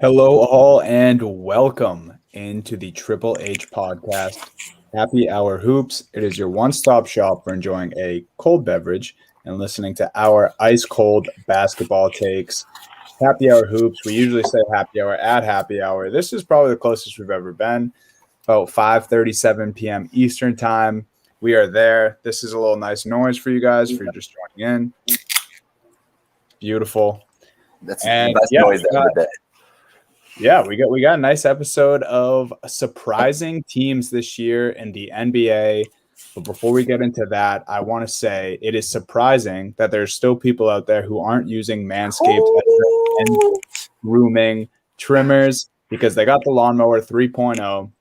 Hello, all, and welcome into the Triple H podcast, Happy Hour Hoops. It is your one stop shop for enjoying a cold beverage and listening to our ice cold basketball takes. Happy Hour Hoops. We usually say happy hour at happy hour. This is probably the closest we've ever been, about 5:37 p.m. Eastern time. We are there. This is a little nice noise for you guys for you just joining in. Beautiful. That's And the best yeah, noise of the day. Yeah, we got a nice episode of surprising teams this year in the NBA. But before we get into that, I want to say it is surprising that there's still people out there who aren't using Manscaped and grooming trimmers because they got the lawnmower 3.0,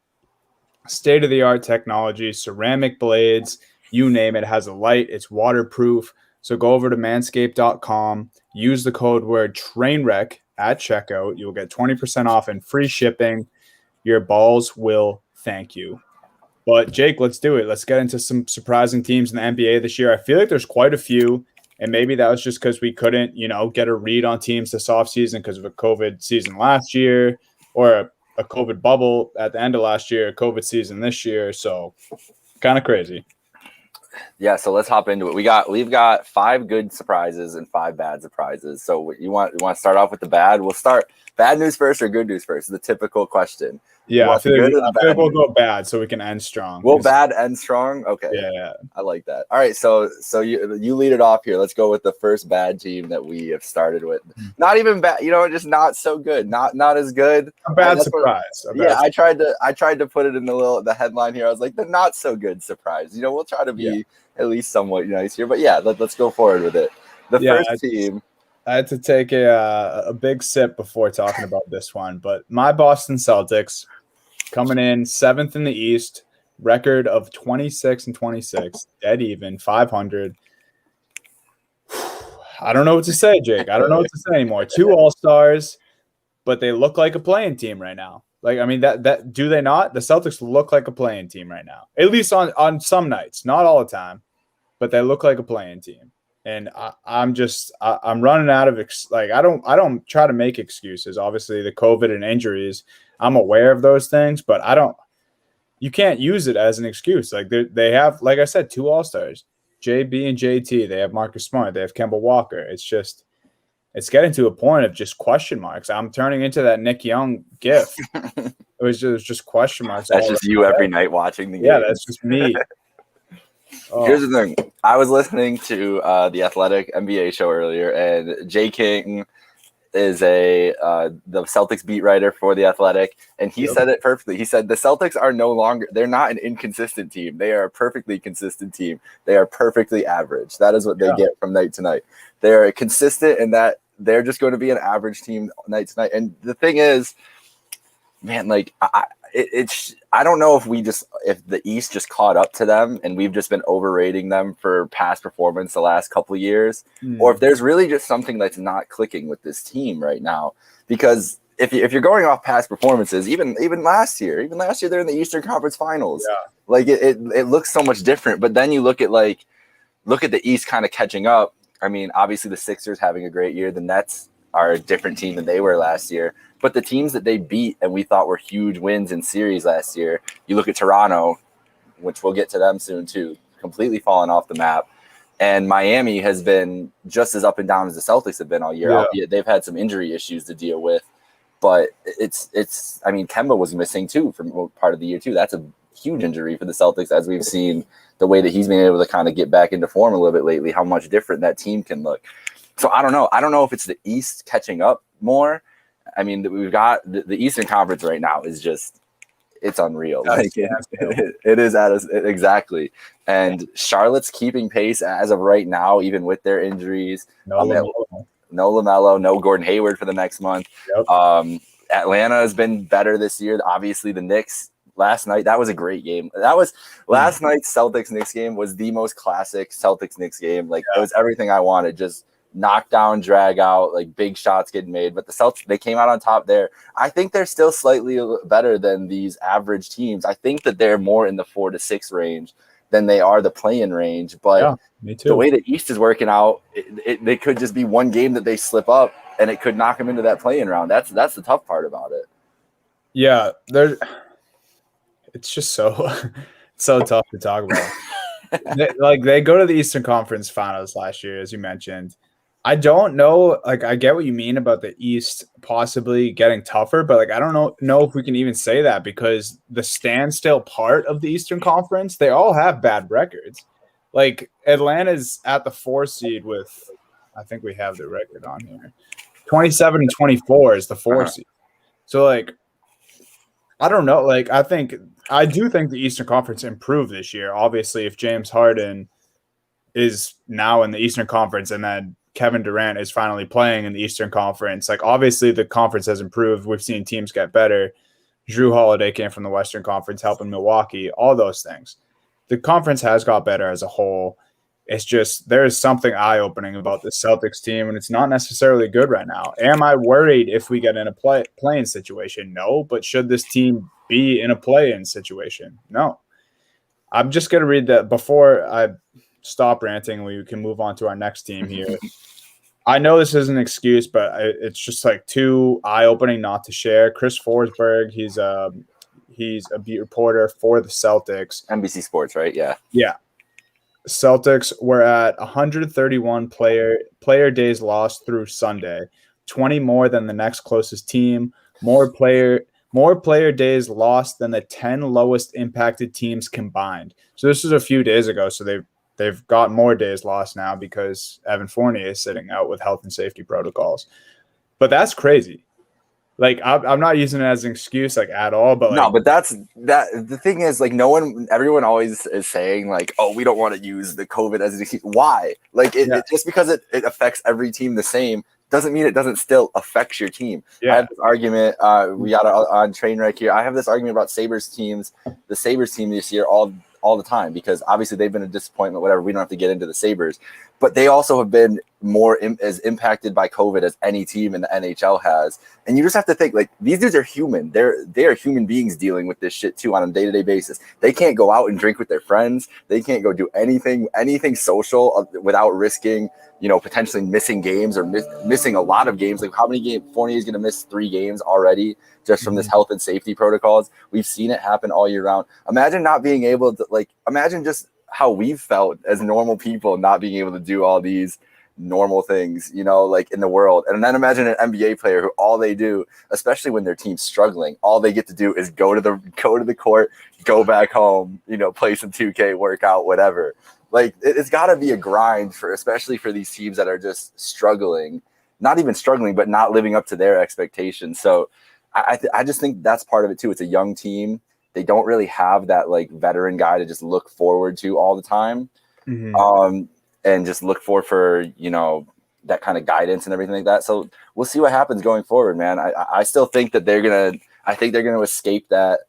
state of the art technology, ceramic blades, you name it, has a light, it's waterproof. So go over to manscaped.com, use the code word trainwreck at checkout. You'll get 20% off and free shipping. Your balls will thank you. But Jake, let's do it. Let's get into some surprising teams in the NBA this year. I feel like there's quite a few, and maybe that was just because we couldn't, get a read on teams this offseason because of a COVID season last year or a COVID bubble at the end of last year, COVID season this year. So kind of crazy. Yeah, so let's hop into it. We've got 5 good surprises and 5 bad surprises. So you want to start off with the bad? We'll start bad news first or good news first. The typical question. Yeah, I feel like we'll go bad so we can end strong. We'll bad end strong. Okay. Yeah. I like that. All right, so you lead it off here. Let's go with the first bad team that we have started with. Not even bad, just not so good. Not as good. A bad surprise. I tried to put it in the headline here. I was like the not so good surprise. We'll try to be at least somewhat nice here. But yeah, let's go forward with it. The first team. I had to take a big sip before talking about this one, but my Boston Celtics coming in 7th in the East, record of 26-26, dead even, 500. I don't know what to say, Jake. I don't know what to say anymore. 2 All-Stars, but they look like a playing team right now. That do they not? The Celtics look like a playing team right now, at least on some nights, not all the time, but they look like a playing team. And I'm running out of I don't try to make excuses. Obviously, the COVID and injuries, I'm aware of those things, but you can't use it as an excuse. Like they have, like I said, 2 All-Stars, JB and JT. They have Marcus Smart. They have Kemba Walker. It's getting to a point of just question marks. I'm turning into that Nick Young gif. It was just question marks. That's just you every night watching the game. Yeah, that's just me. Here's the thing. I was listening to the Athletic NBA show earlier, and Jay King is the Celtics beat writer for the Athletic, and he said it perfectly. He said the Celtics are they're not an inconsistent team. They are a perfectly consistent team. They are perfectly average. That is what they get from night to night. They're consistent in that they're just going to be an average team night to night. And the thing is, man, I don't know if the East just caught up to them and we've just been overrating them for past performance the last couple of years, or if there's really just something that's not clicking with this team right now. Because if you're going off past performances, even last year they're in the Eastern Conference Finals. Yeah. It looks so much different. But then you look at the East kind of catching up. I mean, obviously the Sixers having a great year. The Nets are a different team than they were last year. But the teams that they beat and we thought were huge wins in series last year, you look at Toronto, which we'll get to them soon too, completely fallen off the map. And Miami has been just as up and down as the Celtics have been all year. Albeit they've had some injury issues to deal with. But I mean, Kemba was missing too for part of the year too. That's a huge injury for the Celtics, as we've seen the way that he's been able to kind of get back into form a little bit lately, how much different that team can look. So I don't know. I don't know if it's the East catching up more. I mean, we've got the Eastern Conference right now is just, it's unreal. It is exactly. And Charlotte's keeping pace as of right now, even with their injuries. No LaMelo, no Gordon Hayward for the next month. Yep. Atlanta has been better this year. Obviously, the Knicks last night, that was a great game. That was last night's Celtics-Knicks game was the most classic Celtics-Knicks game. It was everything I wanted. Just knock down, drag out, big shots getting made. But the Celtics, they came out on top there. I think they're still slightly better than these average teams. I think that they're more in the 4 to 6 range than they are the play-in range. But me too. The way the East is working out, they could just be one game that they slip up and it could knock them into that play-in round. That's the tough part about it. Yeah, it's just so so tough to talk about. They go to the Eastern Conference Finals last year, as you mentioned. I don't know. Like, I get what you mean about the East possibly getting tougher, but like, I don't know if we can even say that because the standstill part of the Eastern Conference, they all have bad records. Like, Atlanta's at the 4 seed with, I think we have the record on here, 27-24 is the 4 seed. So like, I don't know. Like, I do think the Eastern Conference improved this year. Obviously, if James Harden is now in the Eastern Conference and then Kevin Durant is finally playing in the Eastern Conference, like, obviously the conference has improved. We've seen teams get better. Drew Holiday came from the Western Conference, helping Milwaukee, all those things. The conference has got better as a whole. It's just there is something eye-opening about the Celtics team, and it's not necessarily good right now. Am I worried if we get in a play-in situation? No. But should this team be in a play-in situation? No. I'm just going to read that before I stop ranting. We can move on to our next team here. I know this is an excuse, but it's just like too eye-opening not to share. Chris Forsberg, he's a beat reporter for the Celtics. NBC Sports, right? Yeah. Yeah. Celtics were at 131 player days lost through Sunday, 20 more than the next closest team, more player days lost than the 10 lowest impacted teams combined. So this is a few days ago, so they've got more days lost now because Evan Fournier is sitting out with health and safety protocols. But that's crazy. Like, I'm not using it as an excuse, like, at all. But no, but the thing is, like, everyone always is saying, like, oh, we don't want to use the COVID as an excuse. Why? Like, just because it affects every team the same doesn't mean it doesn't still affect your team. Yeah. I have this argument. We got on Trainwreck here. I have this argument about Sabres teams. The Sabres team this year all the time because obviously they've been a disappointment, whatever. We don't have to get into the Sabres, but they also have been more as impacted by COVID as any team in the NHL has. And you just have to think, like, these dudes are human. They are human beings dealing with this shit too on a day-to-day basis. They can't go out and drink with their friends. They can't go do anything social without risking, potentially missing games or missing a lot of games. Like, how many games? Fournier is going to miss 3 games already just from this health and safety protocols. We've seen it happen all year round. Imagine not being able to, imagine just how we've felt as normal people, not being able to do all these normal things, in the world. And then imagine an NBA player who all they do, especially when their team's struggling, all they get to do is go to the court, go back home, play some 2K, work out, whatever. Like, it's got to be a grind especially for these teams that are just struggling, not even struggling, but not living up to their expectations. So I just think that's part of it too. It's a young team. They don't really have that veteran guy to just look forward to all the time. Mm-hmm. And just look for that kind of guidance and everything like that. So we'll see what happens going forward, man. I still think that they're gonna escape that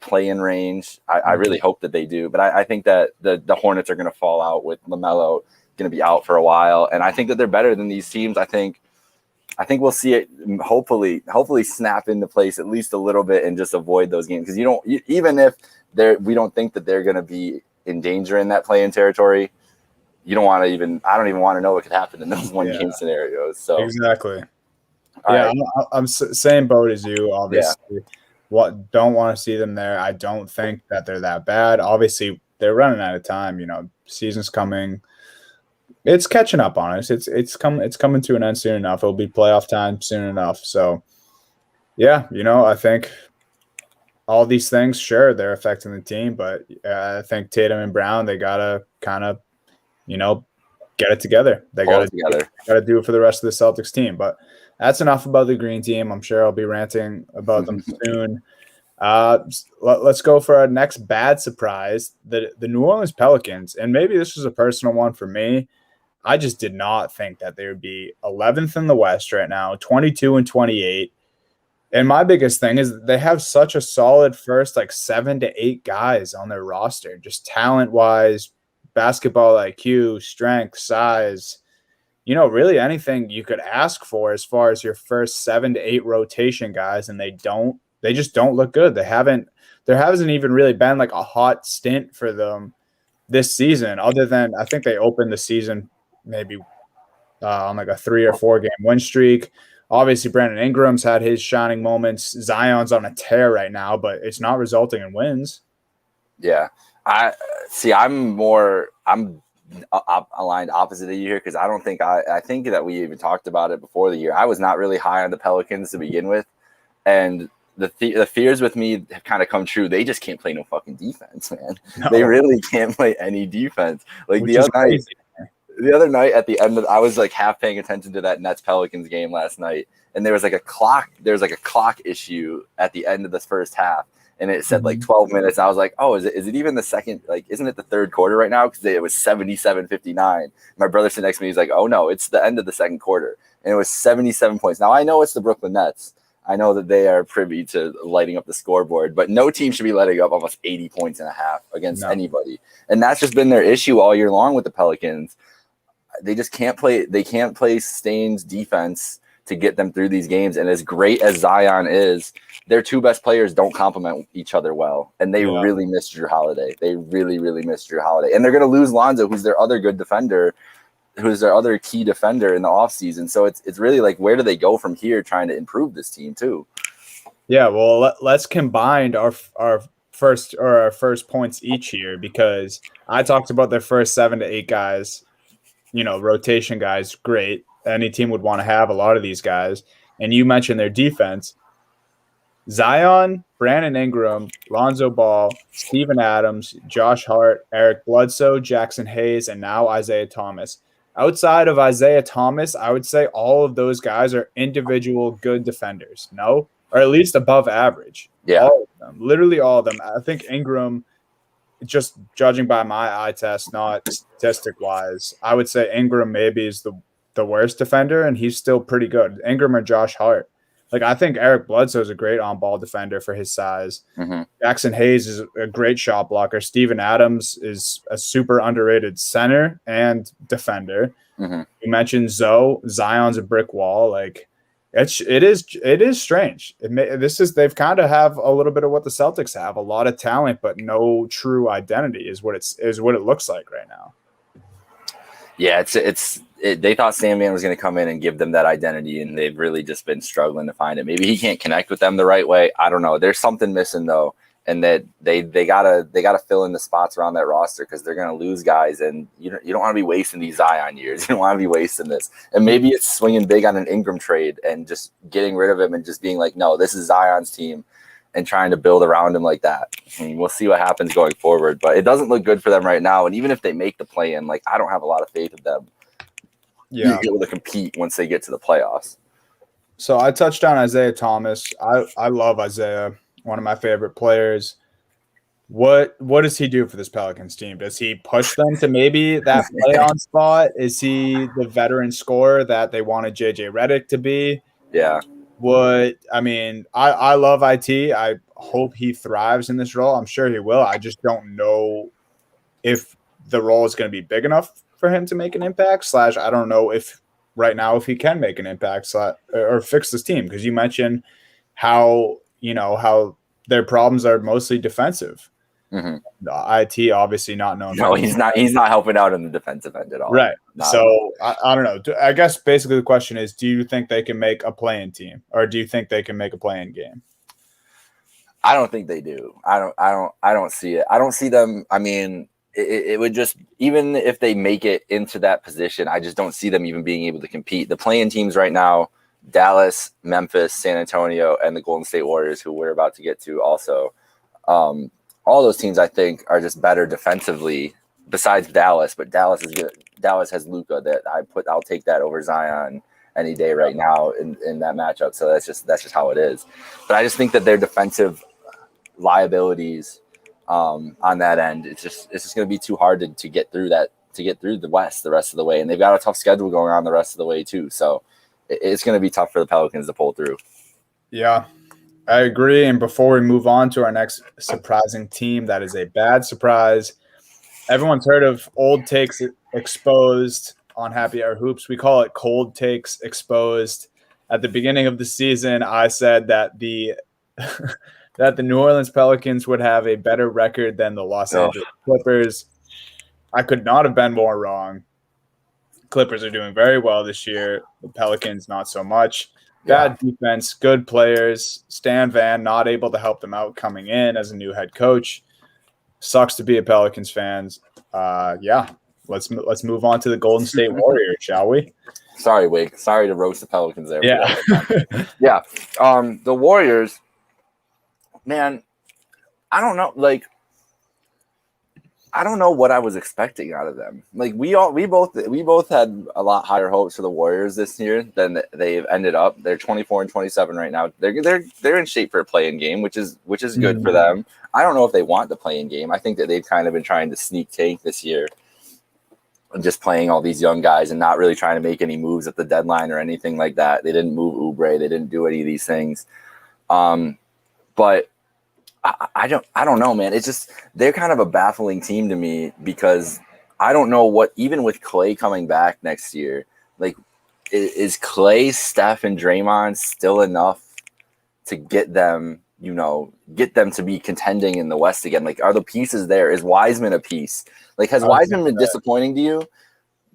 play-in range. I really hope that they do, but I think that the Hornets are gonna fall out with LaMelo gonna be out for a while, and I think that they're better than these teams. I think we'll see it hopefully snap into place at least a little bit and just avoid those games because even if we don't think that they're gonna be in danger in that play-in territory. You don't want to I don't even want to know what could happen in those one-game scenarios. So exactly. Right. I'm same boat as you, obviously. Yeah. Don't want to see them there. I don't think that they're that bad. Obviously, they're running out of time. Season's coming. It's catching up on us. It's coming to an end soon enough. It'll be playoff time soon enough. So, yeah, I think all these things, sure, they're affecting the team, but I think Tatum and Brown, they gotta kind of get it together. They got to do it for the rest of the Celtics team. But that's enough about the green team. I'm sure I'll be ranting about them soon. Let's go for our next bad surprise, the New Orleans Pelicans. And maybe this was a personal one for me. I just did not think that they would be 11th in the West right now, 22-28. And my biggest thing is they have such a solid first 7 to 8 guys on their roster, just talent-wise, basketball IQ, strength, size, really anything you could ask for as far as your first 7 to 8 rotation guys, and they just don't look good. There hasn't even really been a hot stint for them this season, other than I think they opened the season maybe on a 3 or 4 game win streak. Obviously, Brandon Ingram's had his shining moments. Zion's on a tear right now, but it's not resulting in wins. Yeah. I'm aligned opposite of you here because I think that we even talked about it before the year. I was not really high on the Pelicans to begin with, and the fears with me have kind of come true. They just can't play no fucking defense, man. No. They really can't play any defense. Like the other night at the end I was like half paying attention to that Nets Pelicans game last night, and there was like a clock issue at the end of the first half. And it said like 12 minutes. I was like, oh, is it even the second? Like, isn't it the third quarter right now? Because it was 77-59. My brother sitting next to me, he's like, oh, no, it's the end of the second quarter. And it was 77 points. Now, I know it's the Brooklyn Nets. I know that they are privy to lighting up the scoreboard, but no team should be letting up almost 80 points and a half against anybody. And that's just been their issue all year long with the Pelicans. They just can't play. They can't play sustained defense to get them through these games. And as great as Zion is, their two best players don't complement each other well. And they really missed Jrue Holiday. They really, really missed Jrue Holiday. And they're going to lose Lonzo, who's their other good defender, who's their other key defender in the offseason. So it's really like, where do they go from here trying to improve this team too? Yeah, well, let's combine our first points each here, because I talked about their first 7 to 8 guys, rotation guys, great. Any team would want to have a lot of these guys. And you mentioned their defense. Zion, Brandon Ingram, Lonzo Ball, Steven Adams, Josh Hart, Eric Bledsoe, Jackson Hayes, and now Isaiah Thomas. Outside of Isaiah Thomas, I would say all of those guys are individual good defenders. No? Or at least above average. Yeah. All of them. Literally all of them. I think Ingram, just judging by my eye test, not statistic-wise, I would say Ingram maybe is the worst defender, and he's still pretty good. Ingram or Josh Hart. Like, I think Eric Bledsoe is a great on-ball defender for his size. Mm-hmm. Jackson Hayes is a great shot blocker. Steven Adams is a super underrated center and defender. Mm-hmm. You mentioned Zion's a brick wall. Like, it is strange. They've kind of have a little bit of what the Celtics have, a lot of talent, but no true identity is what it looks like right now. Yeah, they thought Sandman was going to come in and give them that identity, and they've really just been struggling to find it. Maybe he can't connect with them the right way. I don't know. There's something missing though, and that they gotta fill in the spots around that roster, because they're going to lose guys, and you don't want to be wasting these Zion years. You don't want to be wasting this. And maybe it's swinging big on an Ingram trade and just getting rid of him and just being like, no, this is Zion's team, and trying to build around him like that. And we'll see what happens going forward, but it doesn't look good for them right now. And even if they make the play-in, like, I don't have a lot of faith in them. Yeah, be able to compete once they get to the playoffs. So I touched on Isaiah Thomas. I love Isaiah, one of my favorite players. What does he do for this Pelicans team? Does he push them to maybe that play-on spot? Is he the veteran scorer that they wanted JJ Redick to be? Yeah. I love IT. I hope he thrives in this role. I'm sure he will. I just don't know if the role is going to be big enough for him to make an impact. I don't know if right now if he can make an impact or fix this team, because you mentioned how their problems are mostly defensive. Mm-hmm. IT obviously not known. No, he's not helping out in the defensive end at all. Right. So I don't know. I guess basically the question is, do you think they can make a play-in team, or do you think they can make a play-in game? I don't think they do. I don't see it. I don't see them. I mean, it would just, even if they make it into that position, I just don't see them even being able to compete. The play-in teams right now, Dallas, Memphis, San Antonio, and the Golden State Warriors, who we're about to get to also. All those teams, I think, are just better defensively besides Dallas, but Dallas is good. Dallas has Luka that I'll take that over Zion any day right now in that matchup. So that's just how it is. But I just think that their defensive liabilities on that end, it's just going to be too hard to get through that, to get through the West the rest of the way. And they've got a tough schedule going on the rest of the way too. So it's going to be tough for the Pelicans to pull through. Yeah, I agree. And before we move on to our next surprising team, that is a bad surprise. Everyone's heard of Old Takes Exposed on Happy Hour Hoops. We call it Cold Takes Exposed. At the beginning of the season, I said that the New Orleans Pelicans would have a better record than the Los Angeles Clippers. I could not have been more wrong. Clippers are doing very well this year. The Pelicans, not so much. Bad defense, good players. Stan Van not able to help them out coming in as a new head coach. Sucks to be a Pelicans fans. Let's move on to the Golden State Warriors, shall we? Sorry, Wig. Sorry to roast the Pelicans there. Yeah. Yeah. The Warriors, man, I don't know. Like, I don't know what I was expecting out of them. Like we both had a lot higher hopes for the Warriors this year than they've ended up. They're 24-27 right now. They're in shape for a play-in game, which is good for them. I don't know if they want the play-in game. I think that they've kind of been trying to sneak tank this year, and just playing all these young guys and not really trying to make any moves at the deadline or anything like that. They didn't move Oubre. They didn't do any of these things. But I don't know, man. It's just they're kind of a baffling team to me because I don't know what, even with Clay coming back next year, like is Clay, Steph, and Draymond still enough to get them to be contending in the West again? Like, are the pieces there? Is Wiseman a piece? Like, has Wiseman been disappointing to you?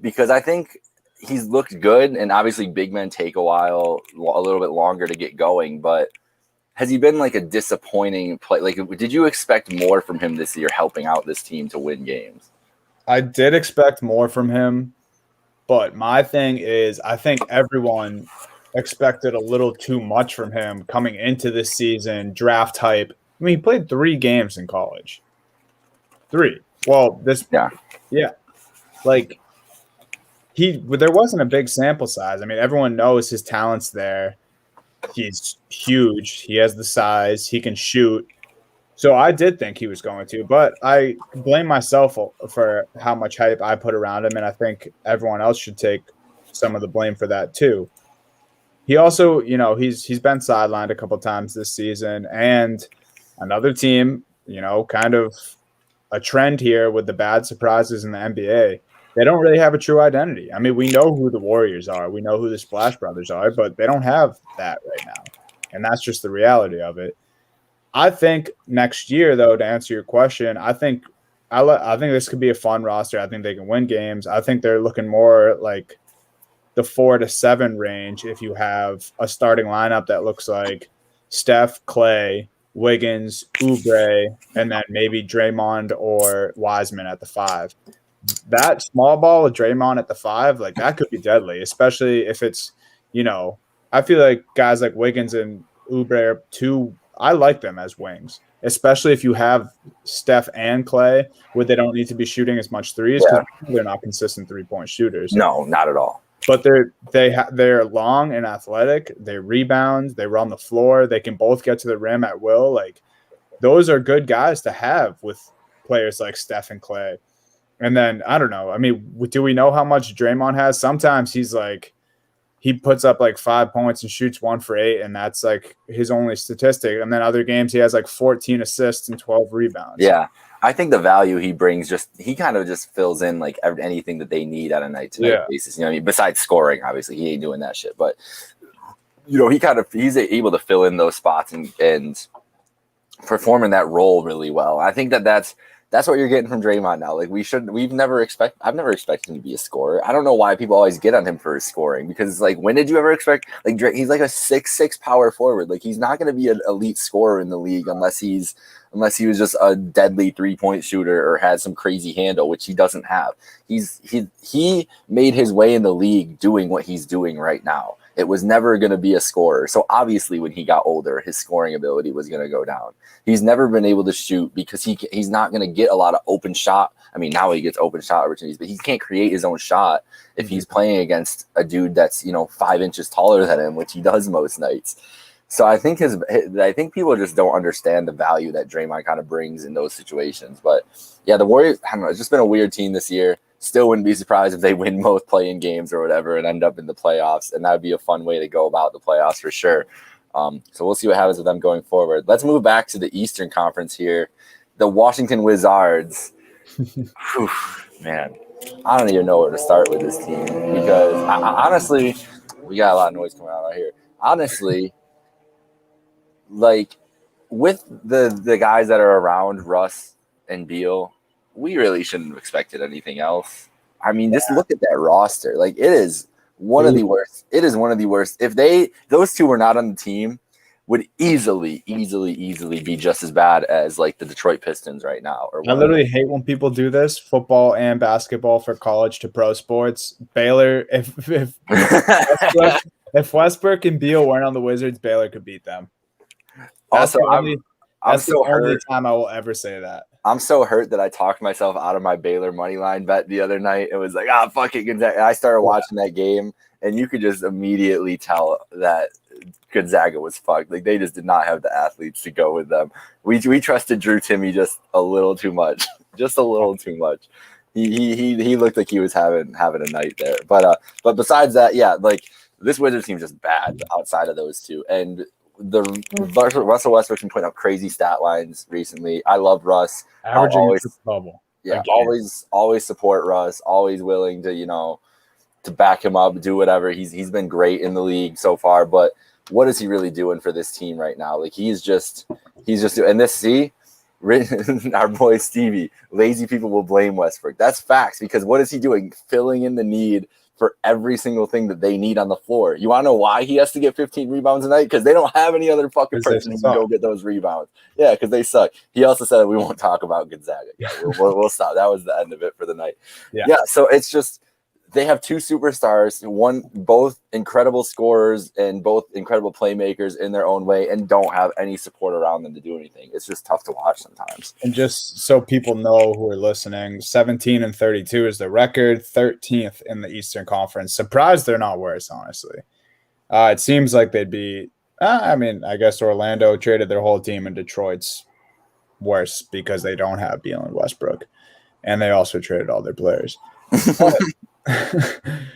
Because I think he's looked good, and obviously big men take a little bit longer to get going, but has he been like a disappointing play? Like, did you expect more from him this year helping out this team to win games? I did expect more from him, but my thing is I think everyone expected a little too much from him coming into this season, draft hype. I mean, he played 3 games in college. 3. Well, yeah. Like, there wasn't a big sample size. I mean, everyone knows his talent's there. He's huge. He has the size. He can shoot. So I did think he was going to, but I blame myself for how much hype I put around him, and I think everyone else should take some of the blame for that too. He also, he's been sidelined a couple times this season, and another team, kind of a trend here with the bad surprises in the NBA. They don't really have a true identity. I mean, we know who the Warriors are. We know who the Splash Brothers are, but they don't have that right now. And that's just the reality of it. I think next year, though, to answer your question, I think this could be a fun roster. I think they can win games. I think they're looking more like the 4 to 7 range if you have a starting lineup that looks like Steph, Clay, Wiggins, Oubre, and then maybe Draymond or Wiseman at the 5. That small ball with Draymond at the 5, like that could be deadly, especially if it's, I feel like guys like Wiggins and Oubre are too. I like them as wings, especially if you have Steph and Clay, where they don't need to be shooting as much threes because they're not consistent 3-point shooters. No, not at all. But they're long and athletic. They rebound. They run the floor. They can both get to the rim at will. Like, those are good guys to have with players like Steph and Clay. And then, I don't know. I mean, do we know how much Draymond has? Sometimes he puts up like 5 points and shoots 1 for 8, and that's like his only statistic. And then other games, he has like 14 assists and 12 rebounds. Yeah. I think the value he brings, he kind of just fills in like anything that they need on a night-to-night basis. Besides scoring, obviously, he ain't doing that shit. But, he's able to fill in those spots and perform in that role really well. I think that's what you're getting from Draymond now. Like, I've never expected him to be a scorer. I don't know why people always get on him for his scoring, because it's like, when did you ever expect, like, he's like a 6'6" power forward. Like, he's not going to be an elite scorer in the league unless he was just a deadly 3-point shooter or had some crazy handle, which he doesn't have. He made his way in the league doing what he's doing right now. It was never going to be a scorer. So obviously when he got older, his scoring ability was going to go down. He's never been able to shoot because he's not going to get a lot of open shot. I mean, now he gets open shot opportunities, but he can't create his own shot if he's playing against a dude that's, 5 inches taller than him, which he does most nights. So I think people just don't understand the value that Draymond kind of brings in those situations. But yeah, the Warriors, I don't know, it's just been a weird team this year. Still wouldn't be surprised if they win both play-in games or whatever and end up in the playoffs. And that would be a fun way to go about the playoffs for sure. So we'll see what happens with them going forward. Let's move back to the Eastern Conference here. The Washington Wizards. Whew, man, I don't even know where to start with this team because honestly, we got a lot of noise coming out right here. Honestly, like, with the guys that are around Russ and Beal, we really shouldn't have expected anything else. I mean, just look at that roster. Like, it is One of the worst. It is one of the worst. If those two were not on the team, would easily be just as bad as like the Detroit Pistons right now. I literally hate when people do this, football and basketball for college to pro sports. Baylor, if Westbrook and Beal weren't on the Wizards, Baylor could beat them. That's also, that's the only time I will ever say that. I'm so hurt that I talked myself out of my Baylor money line bet the other night. It was like, fuck it, Gonzaga. And I started watching that game, and you could just immediately tell that Gonzaga was fucked. Like, they just did not have the athletes to go with them. We trusted Drew Timme just a little too much. Just a little too much. He looked like he was having a night there. But besides that, yeah, like this Wizards team is just bad outside of those two. And the Russell Westbrook's been putting up crazy stat lines recently. I love Russ. Averaging always, bubble. Yeah, always support Russ. Always willing to to back him up, do whatever. He's been great in the league so far. But what is he really doing for this team right now? Like he's just and this our boy Stevie, lazy people will blame Westbrook. That's facts, because what is he doing? Filling in the need for every single thing that they need on the floor. You want to know why he has to get 15 rebounds a night? Because they don't have any other fucking person who can go get those rebounds. Yeah, because they suck. He also said we won't talk about Gonzaga. Yeah, we'll stop. That was the end of it for the night. Yeah, so it's just they have two superstars, both incredible scorers and both incredible playmakers in their own way, and don't have any support around them to do anything. It's just tough to watch sometimes. And just so people know who are listening, 17-32 is the record, 13th in the Eastern Conference. Surprised they're not worse, honestly. It seems like they'd be I guess Orlando traded their whole team and Detroit's worse because they don't have Beal and Westbrook. And they also traded all their players.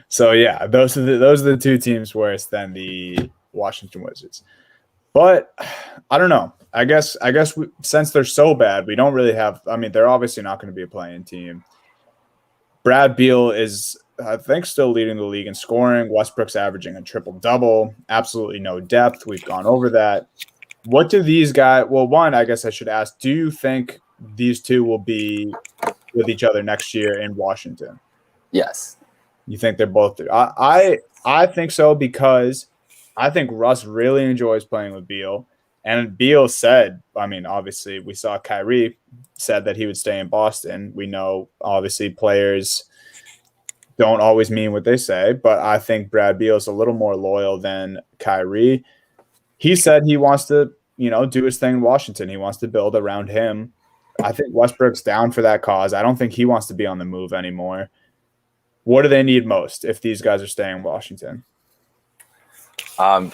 So yeah, those are the two teams worse than the Washington Wizards. But I don't know. I guess since they're so bad, we don't really have. I mean, they're obviously not going to be a playing team. Brad Beal is, I think, still leading the league in scoring. Westbrook's averaging a triple-double. Absolutely no depth. We've gone over that. What do these guys? Well, one, I guess I should ask: do you think these two will be with each other next year in Washington? Yes. You think they're both there? I think so, because I think Russ really enjoys playing with Beal. And Beal said, I mean, obviously we saw Kyrie said that he would stay in Boston. We know, obviously, players don't always mean what they say, but I think Brad Beal is a little more loyal than Kyrie. He said he wants to, do his thing in Washington. He wants to build around him. I think Westbrook's down for that cause. I don't think he wants to be on the move anymore. What do they need most if these guys are staying in Washington?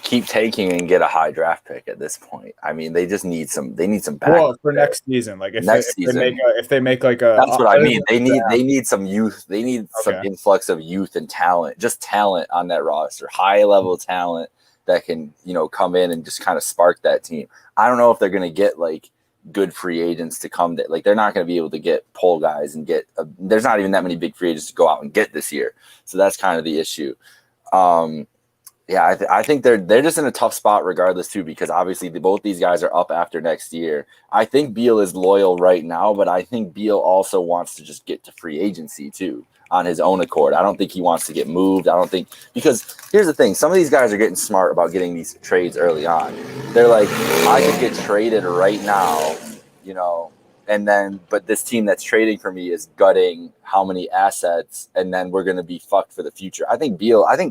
Keep taking and get a high draft pick at this point. I mean, they just need some. They need some back. Well, for next season, like if they make like a. That's what I mean. They need some youth. They need some influx of youth and talent. Just talent on that roster, high level talent that can come in and just kind of spark that team. I don't know if they're going to get like good free agents to come. That like they're not going to be able to get pull guys and get. There's not even that many big free agents to go out and get this year. So that's kind of the issue. Yeah, I think they're just in a tough spot regardless too, because obviously both these guys are up after next year. I think Beal is loyal right now, but I think Beal also wants to just get to free agency too on his own accord. I don't think he wants to get moved. I don't think, because here's the thing, some of these guys are getting smart about getting these trades early on. They're like, I could get traded right now, but this team that's trading for me is gutting how many assets, and then we're going to be fucked for the future. I think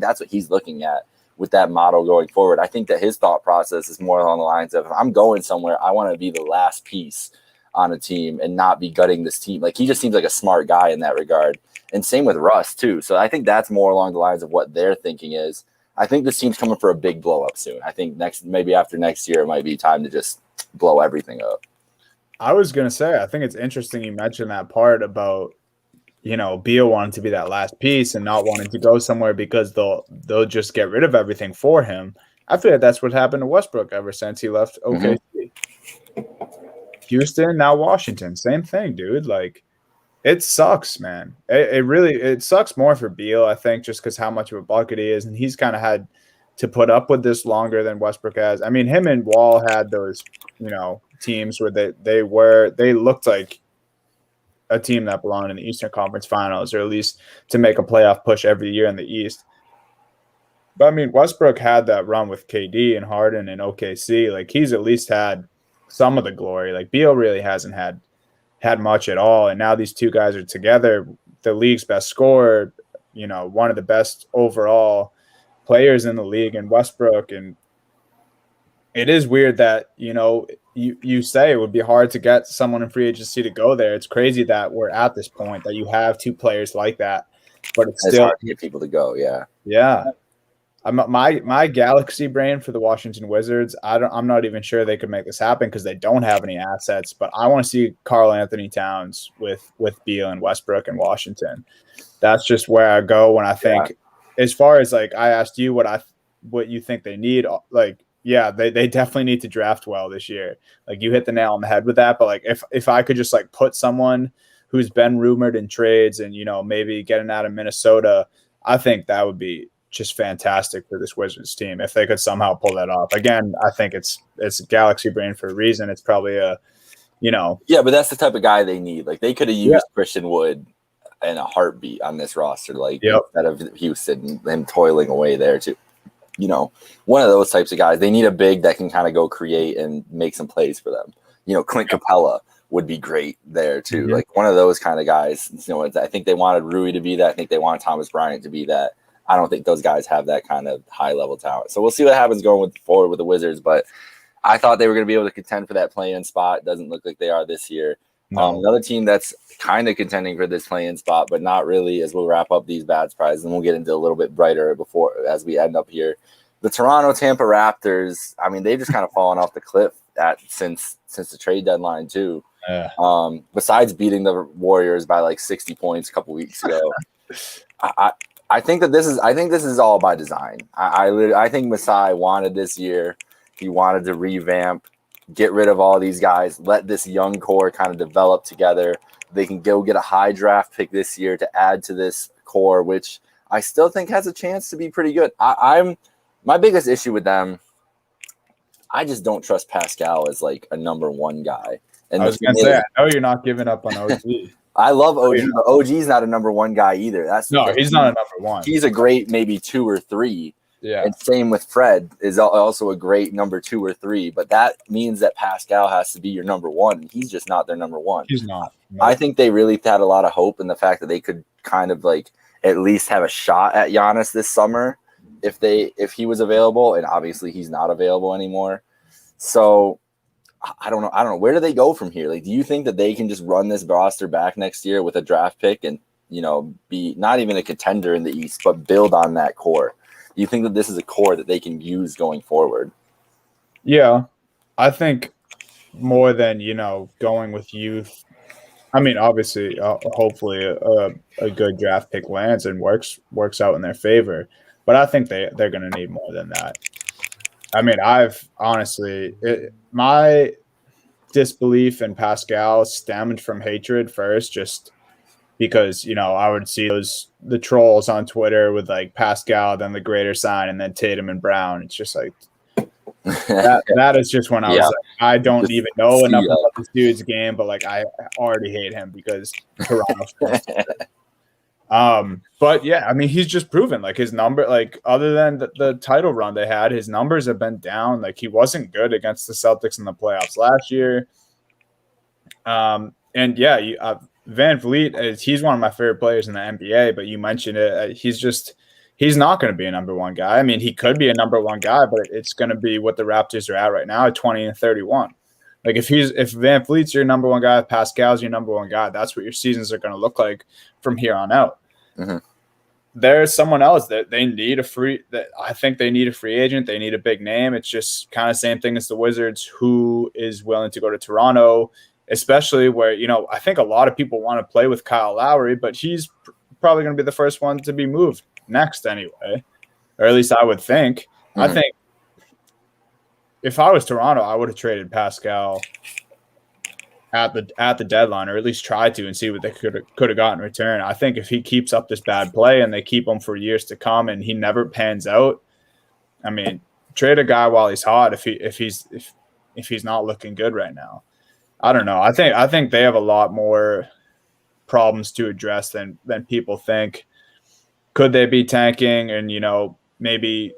that's what he's looking at with that model going forward. I think that his thought process is more along the lines of, if I'm going somewhere, I want to be the last piece on a team and not be gutting this team. Like, he just seems like a smart guy in that regard. And same with Russ too. So I think that's more along the lines of what they're thinking is, I think this team's coming for a big blow up soon. I think maybe after next year, it might be time to just blow everything up. I was going to say, I think it's interesting you mentioned that part about, Beal wanting to be that last piece and not wanting to go somewhere because they'll just get rid of everything for him. I feel like that's what happened to Westbrook ever since he left OKC. Mm-hmm. Houston, now Washington, same thing, dude. Like, it sucks, man. It sucks more for Beal, I think, just because how much of a bucket he is, and he's kind of had to put up with this longer than Westbrook has. I mean, him and Wall had those, teams where they looked like a team that belonged in the Eastern Conference Finals, or at least to make a playoff push every year in the East. But I mean, Westbrook had that run with KD and Harden and OKC. Like he's at least had some of the glory. Like Beal really hasn't had much at all. And now these two guys are together. The league's best scorer, one of the best overall players in the league, and Westbrook. And it is weird that, you say it would be hard to get someone in free agency to go there. It's crazy that we're at this point that you have two players like that, but it's still hard to get people to go. Yeah. Yeah. My galaxy brain for the Washington Wizards, I'm not even sure they could make this happen because they don't have any assets, but I want to see Karl Anthony Towns with Beal and Westbrook and Washington. That's just where I go when I think, as far as like I asked you what you think they need, like, yeah, they definitely need to draft well this year. Like you hit the nail on the head with that. But like if I could just like put someone who's been rumored in trades and maybe getting out of Minnesota, I think that would be just fantastic for this Wizards team if they could somehow pull that off. Again, I think it's Galaxy brain for a reason. It's probably Yeah, but that's the type of guy they need. Like they could have used Christian Wood in a heartbeat on this roster, like instead of Houston and toiling away there too. One of those types of guys. They need a big that can kind of go create and make some plays for them. Clint Capella would be great there too. Mm-hmm. Like one of those kind of guys. I think they wanted Rui to be that. I think they wanted Thomas Bryant to be that. I don't think those guys have that kind of high level talent. So we'll see what happens going forward with the Wizards. But I thought they were going to be able to contend for that play-in spot. Doesn't look like they are this year. No. Another team that's kind of contending for this play-in spot, but not really, as we'll wrap up these bad surprises, and we'll get into a little bit brighter before as we end up here. The Toronto Tampa Raptors, I mean, they've just kind of fallen off the cliff since the trade deadline too. Yeah. Besides beating the Warriors by like 60 points a couple weeks ago, I think this is all by design. I think Masai wanted this year. He wanted to revamp, get rid of all these guys, let this young core kind of develop together. They can go get a high draft pick this year to add to this core, which I still think has a chance to be pretty good. My biggest issue with them, I just don't trust Pascal as like a number one guy. And I was going to say, I know you're not giving up on OG. I love OG, but OG's not a number one guy either. He's not a number one. He's a great maybe 2 or 3. Yeah. And same with Fred is also a great number 2 or 3. But that means that Pascal has to be your number one. He's just not their number one. He's not. No. I think they really had a lot of hope in the fact that they could kind of like at least have a shot at Giannis this summer if he was available. And obviously he's not available anymore. So I don't know. Where do they go from here? Like, do you think that they can just run this roster back next year with a draft pick and, be not even a contender in the East, but build on that core? Do you think that this is a core that they can use going forward? Yeah, I think more than, going with youth. I mean, obviously, hopefully a good draft pick lands and works out in their favor. But I think they're going to need more than that. I mean, my disbelief in Pascal stemmed from hatred first, just because, I would see the trolls on Twitter with like Pascal, then the greater sign, and then Tatum and Brown. It's just like that is just when I was like, I don't even know enough about this dude's game, but like I already hate him because Toronto's but yeah, I mean, he's just proven like his number, like other than the title run they had, his numbers have been down. Like he wasn't good against the Celtics in the playoffs last year. And yeah, Van Vliet he's one of my favorite players in the NBA, but you mentioned it. He's not going to be a number one guy. I mean, he could be a number one guy, but it's going to be what the Raptors are at right now at 20 and 31. Like if Van Vliet's your number one guy, if Pascal's your number one guy, that's what your seasons are going to look like from here on out. Mm-hmm. There's someone else that they need I think they need a free agent. They need a big name. It's just kind of same thing as the Wizards, who is willing to go to Toronto, especially where, I think a lot of people want to play with Kyle Lowry, but he's probably going to be the first one to be moved next anyway, or at least I would think. Mm-hmm. I think if I was Toronto, I would have traded Pascal at the deadline, or at least try to, and see what they could have gotten in return. I think if he keeps up this bad play and they keep him for years to come and he never pans out, I mean, trade a guy while he's hot if he's not looking good right now. I don't know. I think they have a lot more problems to address than people think. Could they be tanking and maybe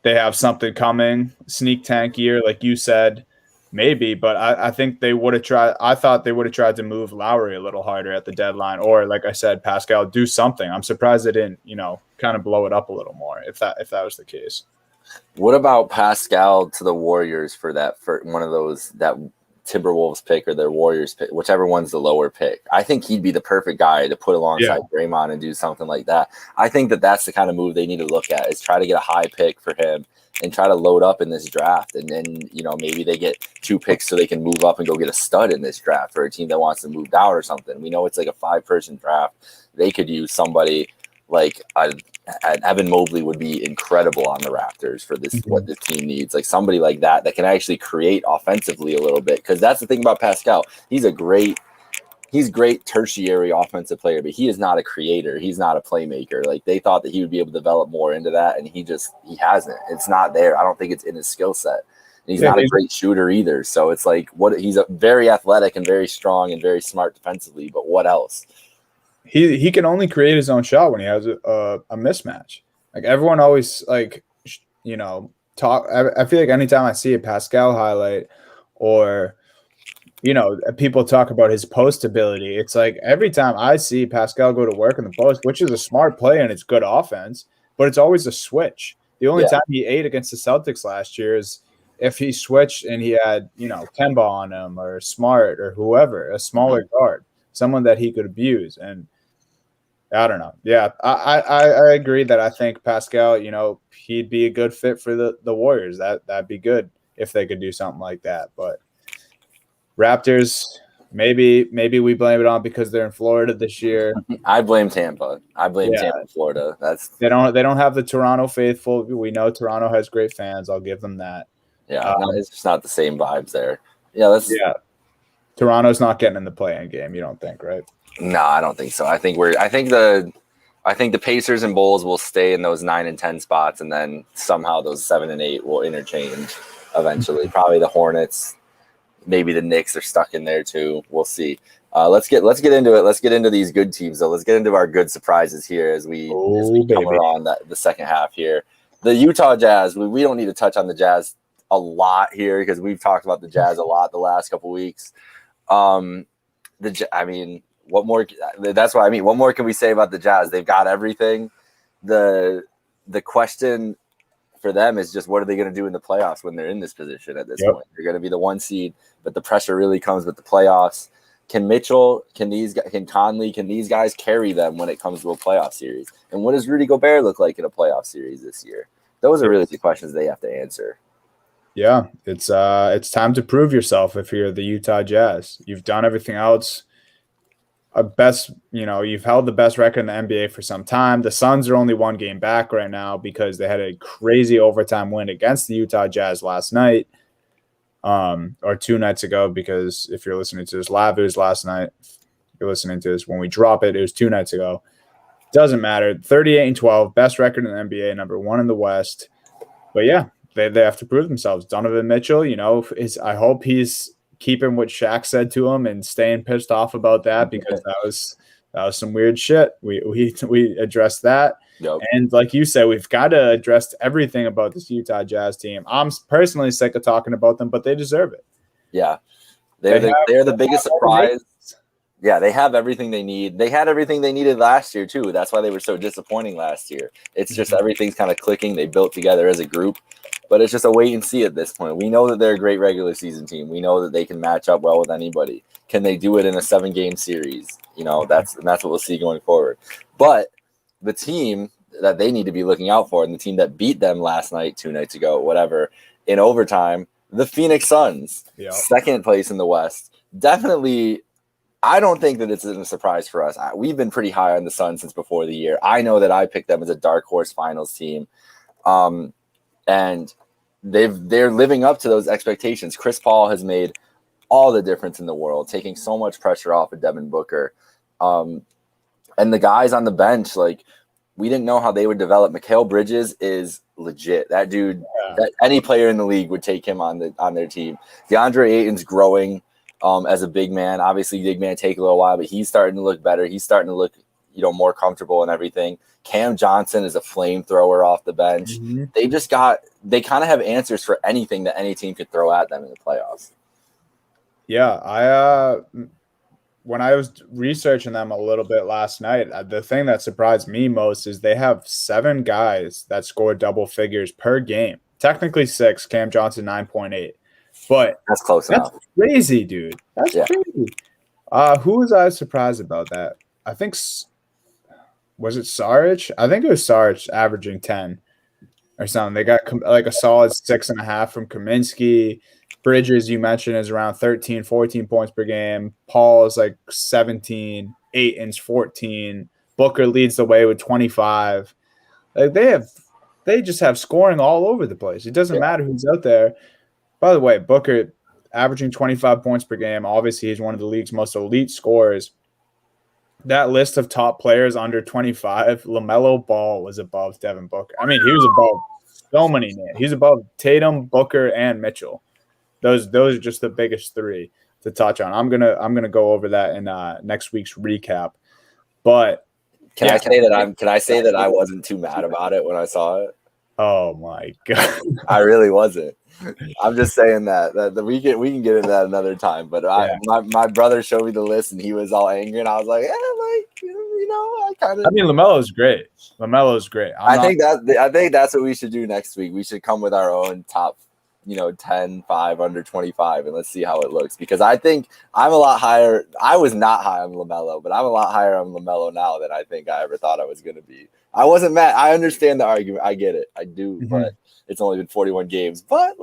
they have something coming, sneak tank year, like you said, maybe. But I think they would have tried. I thought they would have tried to move Lowry a little harder at the deadline, or like I said, Pascal, do something. I'm surprised they didn't, kind of blow it up a little more. If that was the case. What about Pascal to the Warriors for one of those, that Timberwolves pick or their Warriors pick, whichever one's the lower pick? I think he'd be the perfect guy to put alongside Draymond and do something like that. I think that's the kind of move they need to look at, is try to get a high pick for him and try to load up in this draft. And then, maybe they get 2 picks so they can move up and go get a stud in this draft for a team that wants to move down or something. We know it's like a 5-person draft. They could use somebody like Evan Mobley would be incredible on the Raptors for this, what this team needs. Like somebody like that can actually create offensively a little bit. Because that's the thing about Pascal. He's great tertiary offensive player, but he is not a creator. He's not a playmaker. Like they thought that he would be able to develop more into that, and he hasn't. It's not there. I don't think it's in his skill set. And he's not a great shooter either. So it's like, he's a very athletic and very strong and very smart defensively, but what else? He can only create his own shot when he has a mismatch. Like everyone always talk. I feel like anytime I see a Pascal highlight or people talk about his post ability, it's like every time I see Pascal go to work in the post, which is a smart play and it's good offense, but it's always a switch. The only time he ate against the Celtics last year is if he switched and he had Kemba on him or Smart or whoever, a smaller guard, someone that he could abuse. And I don't know. Yeah, I agree that I think Pascal, he'd be a good fit for the Warriors. That'd be good if they could do something like that. But Raptors, maybe we blame it on because they're in Florida this year. I blame Tampa. Tampa, Florida. They don't have the Toronto faithful. We know Toronto has great fans. I'll give them that. Yeah, it's just not the same vibes there. Yeah, Toronto's not getting in the play-in game. You don't think, right? No, I don't think so. I think the Pacers and Bulls will stay in those 9 and 10 spots, and then somehow those 7 and 8 will interchange eventually. Probably the Hornets, maybe the Knicks are stuck in there too. We'll see. Let's get into it. Let's get into these good teams though. Let's get into our good surprises here as we come around the second half here. The Utah Jazz. We don't need to touch on the Jazz a lot here because we've talked about the Jazz a lot the last couple weeks. What more? That's what I mean. What more can we say about the Jazz? They've got everything. The question for them is just what are they going to do in the playoffs when they're in this position at this point? They're going to be the 1 seed, but the pressure really comes with the playoffs. Can Mitchell, can Conley, can these guys carry them when it comes to a playoff series? And what does Rudy Gobert look like in a playoff series this year? Those are really the questions they have to answer. Yeah, it's time to prove yourself if you're the Utah Jazz. You've done everything else. You've held the best record in the NBA for some time. The Suns are only 1 game back right now because they had a crazy overtime win against the Utah Jazz last night, or 2 nights ago, because if you're listening to this live, it was last night. If you're listening to this when we drop it, it was 2 nights ago. Doesn't matter. 38-12, best record in the NBA, number 1 in the West. But yeah, they have to prove themselves. Donovan Mitchell, I hope he's keeping what Shaq said to him and staying pissed off about that, because that was some weird shit. We addressed that. Yep. And like you said, we've got to address everything about this Utah Jazz team. I'm personally sick of talking about them, but they deserve it. Yeah. They're the biggest surprise. Yeah, they have everything they need. They had everything they needed last year too. That's why they were so disappointing last year. It's just everything's kind of clicking. They built together as a group. But it's just a wait and see at this point. We know that they're a great regular season team. We know that they can match up well with anybody. Can they do it in a 7-game series? That's what we'll see going forward. But the team that they need to be looking out for, and the team that beat them last night, 2 nights ago, whatever, in overtime, the Phoenix Suns, second place in the West. Definitely, I don't think that it's a surprise for us. We've been pretty high on the Suns since before the year. I know that I picked them as a dark horse finals team. And they're living up to those expectations. Chris Paul has made all the difference in the world, taking so much pressure off of Devin Booker. And the guys on the bench, like, we didn't know how they would develop. Mikal Bridges is legit. That dude, that any player in the league would take him on their team. DeAndre Ayton's growing as a big man. Obviously, big man take a little while, but he's starting to look better. He's starting to look, more comfortable and everything. Cam Johnson is a flamethrower off the bench. Mm-hmm. They kind of have answers for anything that any team could throw at them in the playoffs. Yeah, when I was researching them a little bit last night, the thing that surprised me most is they have 7 guys that score double figures per game. Technically 6, Cam Johnson 9.8. But that's close enough. That's crazy, dude. That's crazy. Who was I surprised about that? I think was it Saric? I think it was Saric averaging 10 or something. They got like a solid 6.5 from Kaminsky. Bridges, you mentioned, is around 13, 14 points per game. Paul is like 17, 8 and 14. Booker leads the way with 25. Like they just have scoring all over the place. It doesn't matter who's out there. By the way, Booker averaging 25 points per game. Obviously, he's one of the league's most elite scorers. That list of top players under 25, LaMelo Ball was above Devin Booker. I mean, he was above so many names. He's above Tatum, Booker, and Mitchell. Those are just the biggest 3 to touch on. I'm gonna go over that in next week's recap. But can I say that I wasn't too mad about it when I saw it? Oh my God. I really wasn't. I'm just saying that we can get into that another time. But my brother showed me the list and he was all angry, and I was like, I mean, LaMelo's great. LaMelo's great. I think that's what we should do next week. We should come with our own top 10, 5 under 25, and let's see how it looks. Because I think I'm a lot higher. I was not high on LaMelo, but I'm a lot higher on LaMelo now than I think I ever thought I was going to be. I wasn't mad. I understand the argument. I get it. I do, but it's only been 41 games. But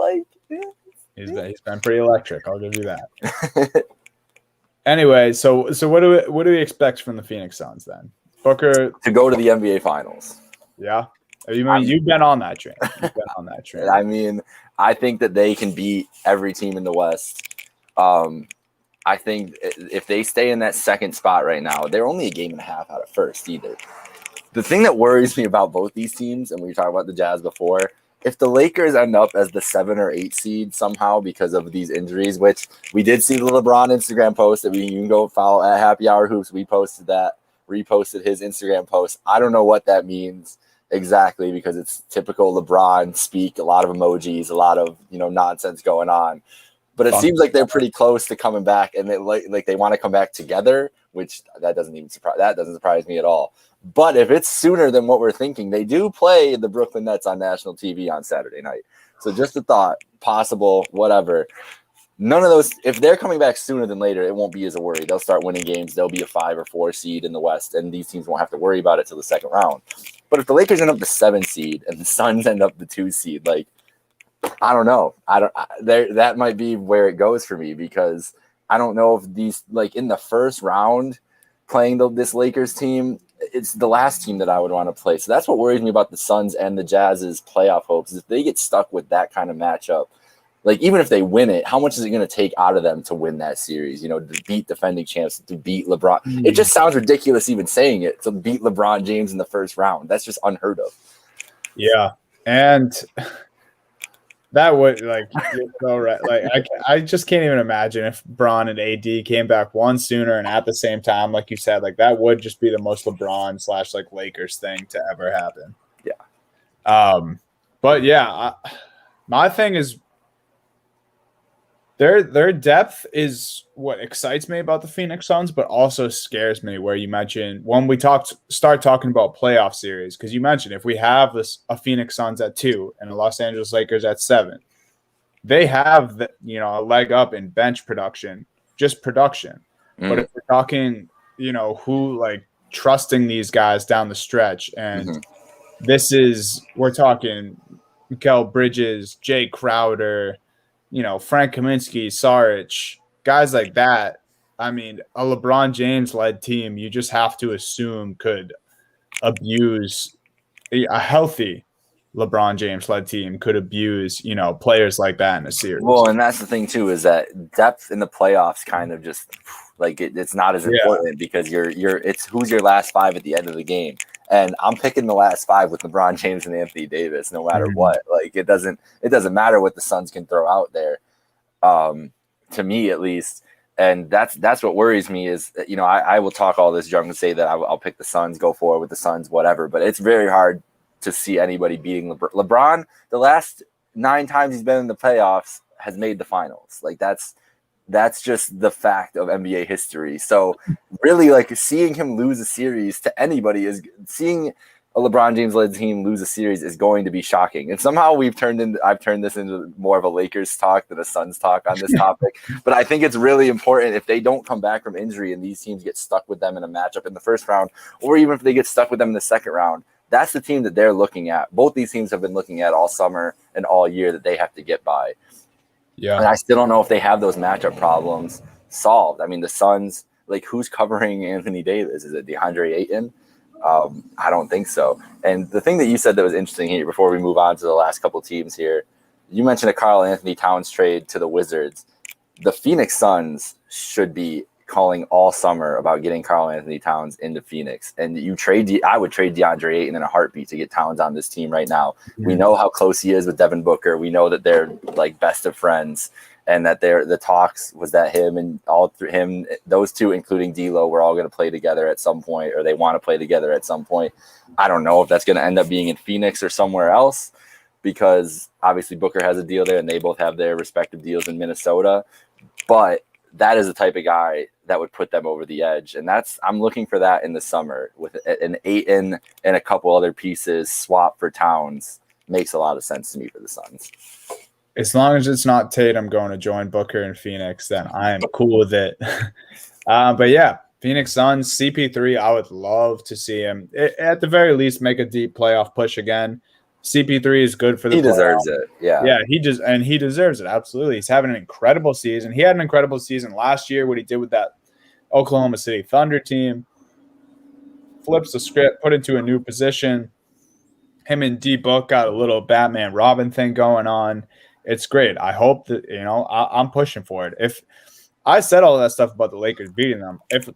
he's been pretty electric. I'll give you that. Anyway, so what do we expect from the Phoenix Suns then? Booker to go to the NBA Finals. Yeah. You've been on that train. I mean, I think that they can beat every team in the West. I think if they stay in that second spot right now, they're only a game and a half out of first either. The thing that worries me about both these teams, and we were talking about the Jazz before, if the Lakers end up as the 7 or 8 seed somehow because of these injuries, which we did see the LeBron Instagram post that you can go follow at Happy Hour Hoops. We posted that, reposted his Instagram post. I don't know what that means exactly because it's typical LeBron speak, a lot of emojis, a lot of nonsense going on. But it seems like they're pretty close to coming back, and they they want to come back together, which that doesn't surprise me at all. But if it's sooner than what we're thinking, they do play the Brooklyn Nets on national TV on Saturday night. So just a thought, possible, whatever. None of those, if they're coming back sooner than later, it won't be as a worry. They'll start winning games. They'll be a 5 or 4 seed in the West, and these teams won't have to worry about it till the second round. But if the Lakers end up the 7 seed and the Suns end up the 2 seed, I don't know. That might be where it goes for me, because I don't know if these, in the first round, playing this Lakers team, it's the last team that I would want to play. So that's what worries me about the Suns and the Jazz's playoff hopes, is if they get stuck with that kind of matchup. Even if they win it, how much is it going to take out of them to win that series? To beat defending champs, to beat LeBron. It just sounds ridiculous even saying it, to beat LeBron James in the first round. That's just unheard of. Yeah. And that would, you're so right. I just can't even imagine if Bron and AD came back one sooner and at the same time, like you said, that would just be the most LeBron / Lakers thing to ever happen. Yeah. But yeah, my thing is, their depth is what excites me about the Phoenix Suns, but also scares me, where you mentioned when we start talking about playoff series, because you mentioned if we have a Phoenix Suns at 2 and a Los Angeles Lakers at 7, they have a leg up in bench production, just production. But if we're talking, who trusting these guys down the stretch, and we're talking Mikal Bridges, Jay Crowder, Frank Kaminsky, Saric, guys like that. I mean, a LeBron James-led team, you just have to assume could abuse a healthy LeBron James-led team could abuse, players like that in a series. Well, and that's the thing too, is that depth in the playoffs kind of just it's not as important because it's who's your last 5 at the end of the game. And I'm picking the last 5 with LeBron James and Anthony Davis, no matter what. It doesn't matter what the Suns can throw out there. To me, at least, And that's what worries me is, I will talk all this junk and say that I'll pick the Suns, go forward with the Suns, whatever. But it's very hard to see anybody beating LeBron. The last 9 times he's been in the playoffs has made the finals. Like that's just the fact of NBA history. So really, like, seeing him lose a series to anybody is seeing a LeBron James led team lose a series is going to be shocking. And somehow I've turned this into more of a Lakers talk than a Suns talk on this topic. But I think it's really important if they don't come back from injury and these teams get stuck with them in a matchup in the first round, or even if they get stuck with them in the second round, that's the team that they're looking at. Both these teams have been looking at all summer and all year that they have to get by. Yeah. And I still don't know if they have those matchup problems solved. I mean, the Suns, like, who's covering Anthony Davis? Is it DeAndre Ayton? I don't think so. And the thing that you said that was interesting here before we move on to the last couple teams here, you mentioned a Karl Anthony Towns trade to the Wizards. The Phoenix Suns should be calling all summer about getting Karl Anthony Towns into Phoenix. And I would trade DeAndre Ayton in a heartbeat to get Towns on this team right now. Mm-hmm. We know how close he is with Devin Booker. We know that they're like best of friends. And that the talks was that those two, including D'Lo, were all going to play together at some point, or they want to play together at some point. I don't know if that's going to end up being in Phoenix or somewhere else, because obviously Booker has a deal there and they both have their respective deals in Minnesota. But that is the type of guy that would put them over the edge. And I'm looking for that in the summer with an Ayton and a couple other pieces swap for Towns. Makes a lot of sense to me for the Suns. As long as it's not Tatum going to join Booker in Phoenix, then I am cool with it. But yeah, Phoenix Suns, CP3, I would love to see him at the very least make a deep playoff push again. CP3 is good for the playoff. He deserves it. Yeah. Yeah, he deserves it. Absolutely. He's having an incredible season. He had an incredible season last year, what he did with that Oklahoma City Thunder team. Flips the script, put into a new position. Him and D-Book got a little Batman Robin thing going on. It's great. I hope that, I'm pushing for it. If I said all that stuff about the Lakers beating them, if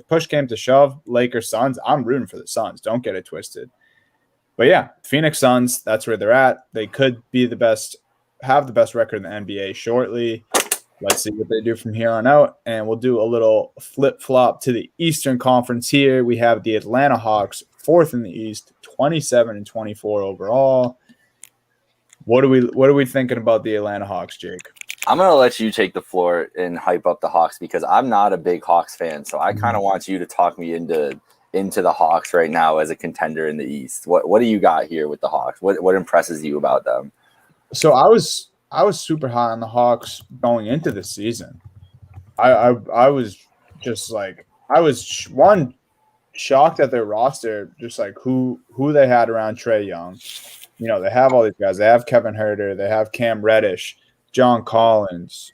push came to shove, Lakers Suns, I'm rooting for the Suns. Don't get it twisted. But yeah, Phoenix Suns, that's where they're at. They could be have the best record in the NBA shortly. Let's see what they do from here on out. And we'll do a little flip-flop to the Eastern Conference here. We have the Atlanta Hawks, 4th in the East, 27-24 overall. What are we thinking about the Atlanta Hawks, Jake? I'm going to let you take the floor and hype up the Hawks because I'm not a big Hawks fan. So I kind of want you to talk me into the Hawks right now as a contender in the East. What do you got here with the Hawks? What impresses you about them? So I was super high on the Hawks going into the season. I was just like, I was shocked at their roster, just like who they had around Trae Young. They have all these guys. They have Kevin Huerter. They have Cam Reddish, John Collins.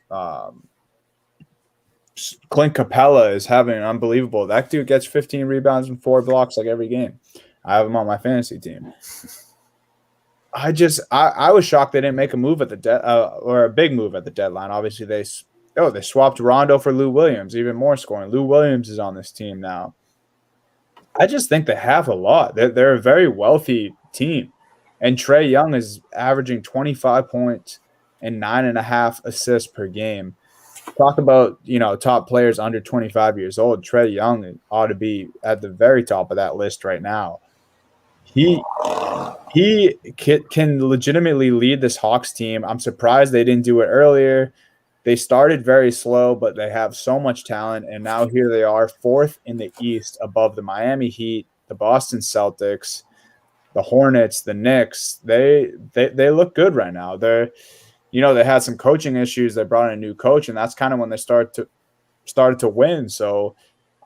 Clint Capella is having an unbelievable. That dude gets 15 rebounds and 4 blocks like every game. I have him on my fantasy team. I was shocked they didn't make a move at or a big move at the deadline. Obviously, they swapped Rondo for Lou Williams, even more scoring. Lou Williams is on this team now. I just think they have a lot. They're a very wealthy team. And Trae Young is averaging 25 points and 9.5 assists per game. Talk about, top players under 25 years old. Trae Young ought to be at the very top of that list right now. He can legitimately lead this Hawks team. I'm surprised they didn't do it earlier. They started very slow, but they have so much talent. And now here they are, 4th in the East above the Miami Heat, the Boston Celtics, the Hornets, the Knicks. They look good right now. They had some coaching issues. They brought in a new coach, and that's kind of when they started to win. So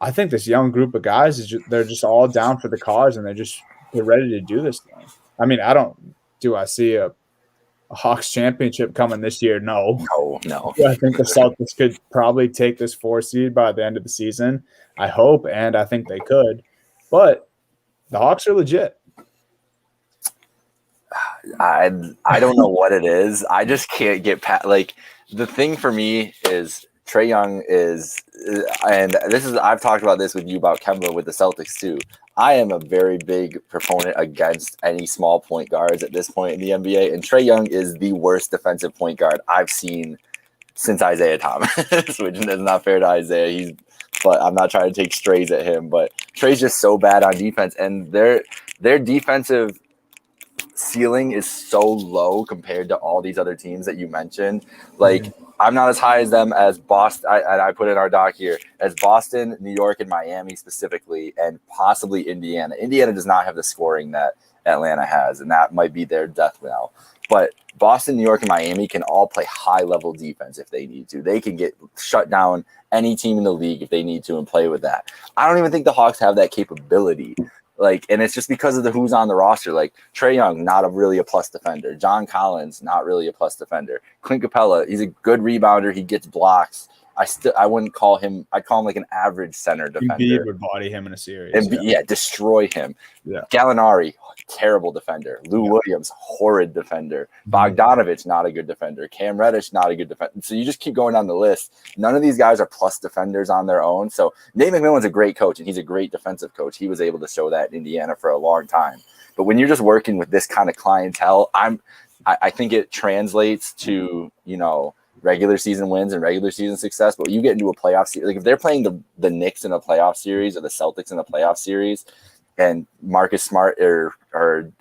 I think this young group of guys they're just all down for the cause, and they're ready to do this thing. I mean, I see a Hawks championship coming this year? No. I think the Celtics could probably take this 4 seed by the end of the season. I hope, and I think they could. But the Hawks are legit. I don't know what it is. I just can't get past. Like, the thing for me is Trae Young is, and I've talked about this with you about Kemba with the Celtics too. I am a very big proponent against any small point guards at this point in the NBA, and Trae Young is the worst defensive point guard I've seen since Isaiah Thomas, which is not fair to Isaiah. But I'm not trying to take strays at him. But Trey's just so bad on defense, and their defensive ceiling is so low compared to all these other teams that you mentioned. Like, I'm not as high as them as Boston. I put in our doc here as Boston, New York, and Miami specifically, and possibly Indiana. Indiana does not have the scoring that Atlanta has, and that might be their death knell. But Boston, New York, and Miami can all play high-level defense if they need to. They can get shut down any team in the league if they need to and play with that. I don't even think the Hawks have that capability. Like, and it's just because of the who's on the roster. Like, Trae Young, not really a plus defender. John Collins, not really a plus defender. Clint Capella, he's a good rebounder. He gets blocks. I wouldn't call him. I'd call him like an average center defender. Embiid would body him in a series. And destroy him. Yeah. Gallinari, terrible defender. Lou Williams, horrid defender. Bogdanovich, not a good defender. Cam Reddish, not a good defender. So you just keep going down the list. None of these guys are plus defenders on their own. So Nate McMillan's a great coach, and he's a great defensive coach. He was able to show that in Indiana for a long time. But when you're just working with this kind of clientele, I think it translates to, regular season wins and regular season success. But when you get into a playoff series, like if they're playing the Knicks in a playoff series or the Celtics in a playoff series, and Marcus Smart or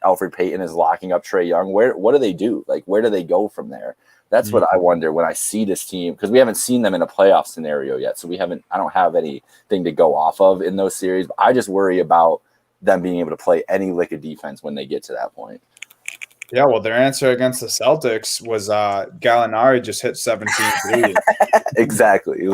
Elfrid Payton is locking up Trae Young, what do they do? Like, where do they go from there? That's what I wonder when I see this team, because we haven't seen them in a playoff scenario yet. So I don't have anything to go off of in those series. But I just worry about them being able to play any lick of defense when they get to that point. Yeah, well, their answer against the Celtics was Gallinari just hit 17 threes. Exactly.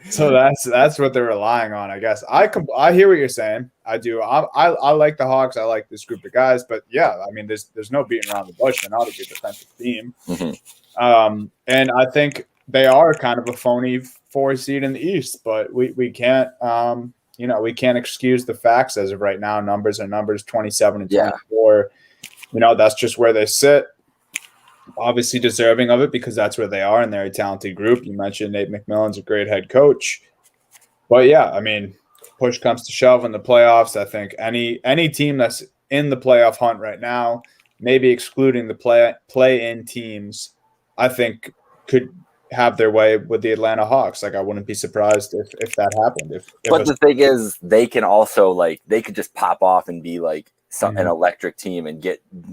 So that's what they're relying on, I guess. I hear what you're saying. I do. I like the Hawks. I like this group of guys. But, yeah, I mean, there's no beating around the bush. They're not a good defensive team. Mm-hmm. And I think they are kind of a phony 4 seed in the East. But we can't we can't excuse the facts as of right now. Numbers are numbers, 27 and 24. That's just where they sit. Obviously deserving of it because that's where they are, and they're a talented group. You mentioned Nate McMillan's a great head coach. But, yeah, I mean, push comes to shove in the playoffs. I think any team that's in the playoff hunt right now, maybe excluding the play-in teams, I think could have their way with the Atlanta Hawks. Like, I wouldn't be surprised if that happened. But the thing is, they can also, they could just pop off and be, an electric team and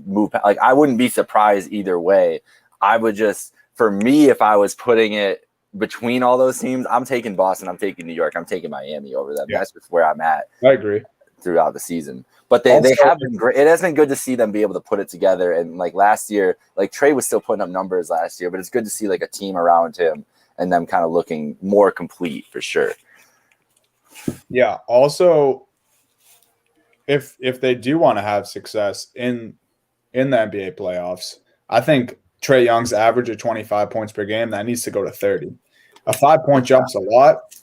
move. Like, I wouldn't be surprised either way. I would just, for me, if I was putting it between all those teams, I'm taking Boston, I'm taking New York, I'm taking Miami over them. Yeah. That's just where I'm at. I agree. Throughout the season. But they have been great. It has been good to see them be able to put it together. And last year, Trae was still putting up numbers last year, but it's good to see a team around him and them kind of looking more complete for sure. Yeah. Also, if they do want to have success in the NBA playoffs, I think Trae Young's average of 25 points per game, that needs to go to 30. A 5-point jump's a lot.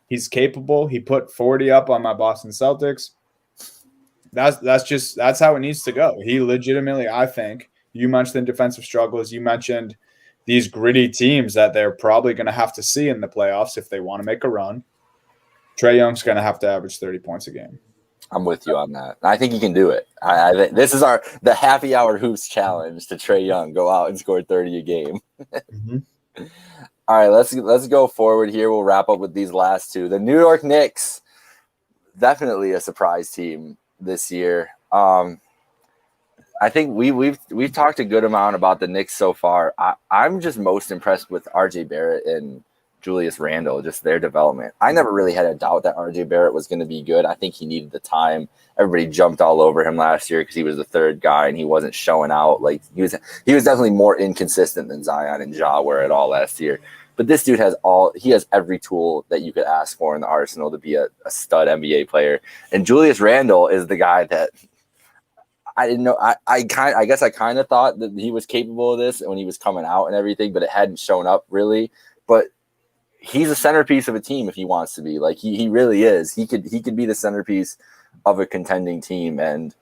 He's capable. He put 40 up on my Boston Celtics. That's how it needs to go. He legitimately, I think, you mentioned defensive struggles. You mentioned these gritty teams that they're probably going to have to see in the playoffs if they want to make a run. Trae Young's going to have to average 30 points a game. I'm with you on that. I think he can do it. This is the happy hour hoops challenge to Trae Young. Go out and score 30 a game. Mm-hmm. All right, let's go forward here. We'll wrap up with these last two. The New York Knicks, definitely a surprise team this year. I think we've talked a good amount about the Knicks so far. I'm just most impressed with RJ Barrett and Julius Randle, just their development. I never really had a doubt that RJ Barrett was going to be good. I think he needed the time. Everybody jumped all over him last year because he was the third guy and he wasn't showing out. He was definitely more inconsistent than Zion and Ja were at all last year. But this dude has every tool that you could ask for in the arsenal to be a stud NBA player. And Julius Randle is the guy that I didn't know. I guess I kind of thought that he was capable of this when he was coming out and everything, but it hadn't shown up really. But he's a centerpiece of a team if he wants to be. He really is. He could be the centerpiece of a contending team. And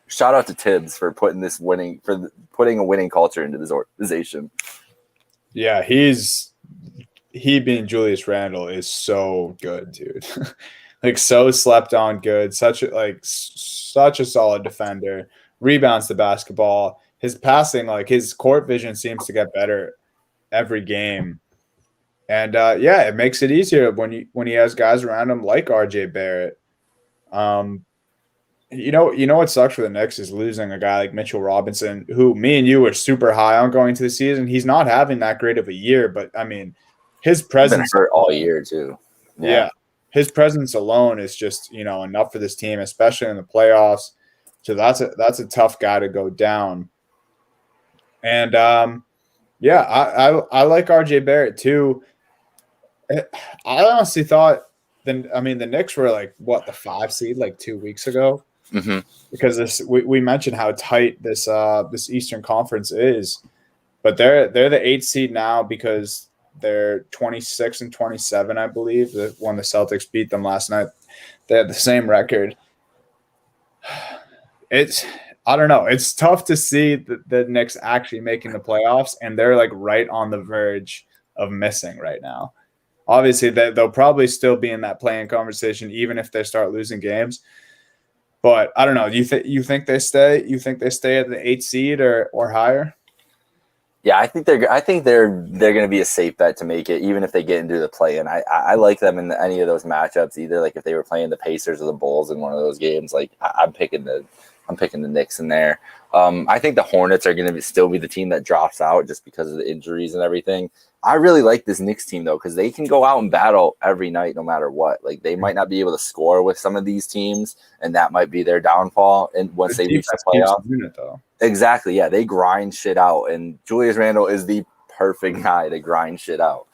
shout out to Tibbs for putting a winning culture into this organization. Yeah, he being Julius Randle is so good, dude. So slept on good. Such a solid defender. Rebounds the basketball. His passing, his court vision seems to get better every game. And yeah, it makes it easier when he has guys around him like RJ Barrett. You know what sucks for the Knicks is losing a guy like Mitchell Robinson, who me and you were super high on going to the season. He's not having that great of a year, but I mean, his presence He's been hurt all year too. Yeah, his presence alone is just enough for this team, especially in the playoffs. So that's a tough guy to go down. And yeah, I like RJ Barrett too. I honestly thought the Knicks were like what, the 5 seed like 2 weeks ago. Mm-hmm. Because we mentioned how tight this Eastern Conference is, but they're the 8th seed now because they're 26 and 27, I believe. When the Celtics beat them last night, they had the same record. I don't know. It's tough to see the Knicks actually making the playoffs, and they're like right on the verge of missing right now. Obviously, they'll probably still be in that play-in conversation, even if they start losing games. But I don't know. You think they stay? You think they stay at the 8th seed or higher? Yeah, I think they're going to be a safe bet to make it, even if they get into the play-in. I like them in any of those matchups. Either like if they were playing the Pacers or the Bulls in one of those games, like I'm picking the Knicks in there. I think the Hornets are going to still be the team that drops out just because of the injuries and everything. I really like this Knicks team though, because they can go out and battle every night no matter what. Like they might not be able to score with some of these teams, and that might be their downfall. And once they reach the playoffs, exactly, yeah, they grind shit out, and Julius Randle is the perfect guy to grind shit out.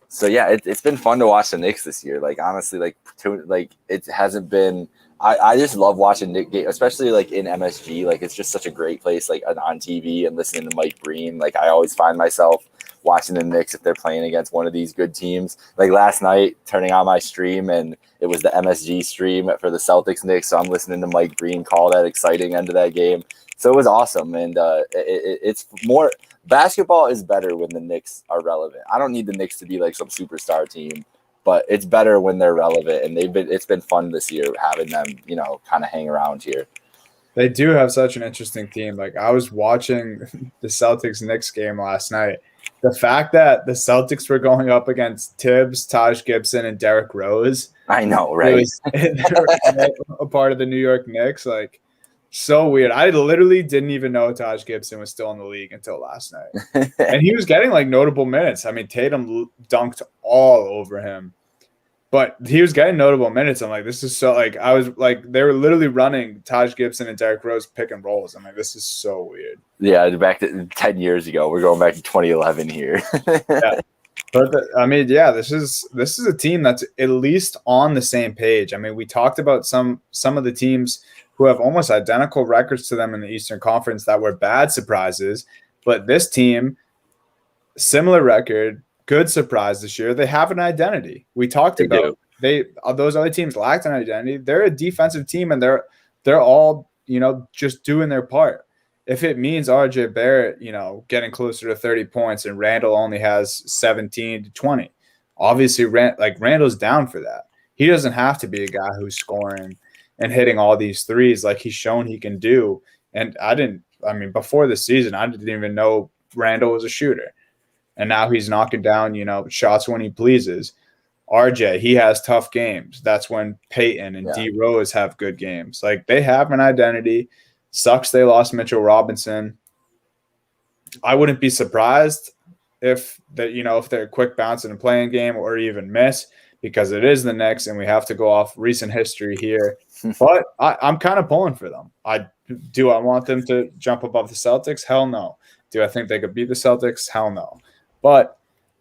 So yeah, it's been fun to watch the Knicks this year. Like honestly, like it hasn't been. I just love watching Knicks games, especially like in MSG. Like it's just such a great place, like on TV and listening to Mike Breen. Like I always find myself watching the Knicks if they're playing against one of these good teams. Like last night, turning on my stream, and it was the MSG stream for the Celtics Knicks. So I'm listening to Mike Breen call that exciting end of that game. So it was awesome, and it's more basketball is better when the Knicks are relevant. I don't need the Knicks to be like some superstar team, but it's better when they're relevant, and it's been fun this year having them, kind of hang around here. They do have such an interesting team. Like I was watching the Celtics Knicks game last night. The fact that the Celtics were going up against Tibbs, Taj Gibson, and Derrick Rose. I know, right? A part of the New York Knicks, like so weird. I literally didn't even know Taj Gibson was still in the league until last night, and he was getting like notable minutes. I mean, Tatum dunked all over him, but he was getting notable minutes. I'm like, this is so like I was like they were literally running Taj Gibson and Derrick Rose pick and rolls. I'm like, this is so weird. Yeah, back to 10 years ago. We're going back to 2011 here. Yeah. But this is a team that's at least on the same page. I mean, we talked about some of the teams who have almost identical records to them in the Eastern Conference that were bad surprises, but this team, similar record, good surprise this year. They have an identity. We talked about those other teams lacked an identity. They're a defensive team, and they're all just doing their part. If it means RJ Barrett, getting closer to 30 points and Randall only has 17 to 20, obviously Randall's down for that. He doesn't have to be a guy who's scoring and hitting all these threes like he's shown he can do. And before the season, I didn't even know Randall was a shooter. And now he's knocking down, shots when he pleases. RJ, he has tough games. That's when Peyton and D Rose have good games. Like they have an identity. Sucks they lost Mitchell Robinson. I wouldn't be surprised if they're a quick bounce in a playing game or even miss, because it is the Knicks and we have to go off recent history here. But I'm kind of pulling for them. I want them to jump above the Celtics? Hell no. Do I think they could beat the Celtics? Hell no. But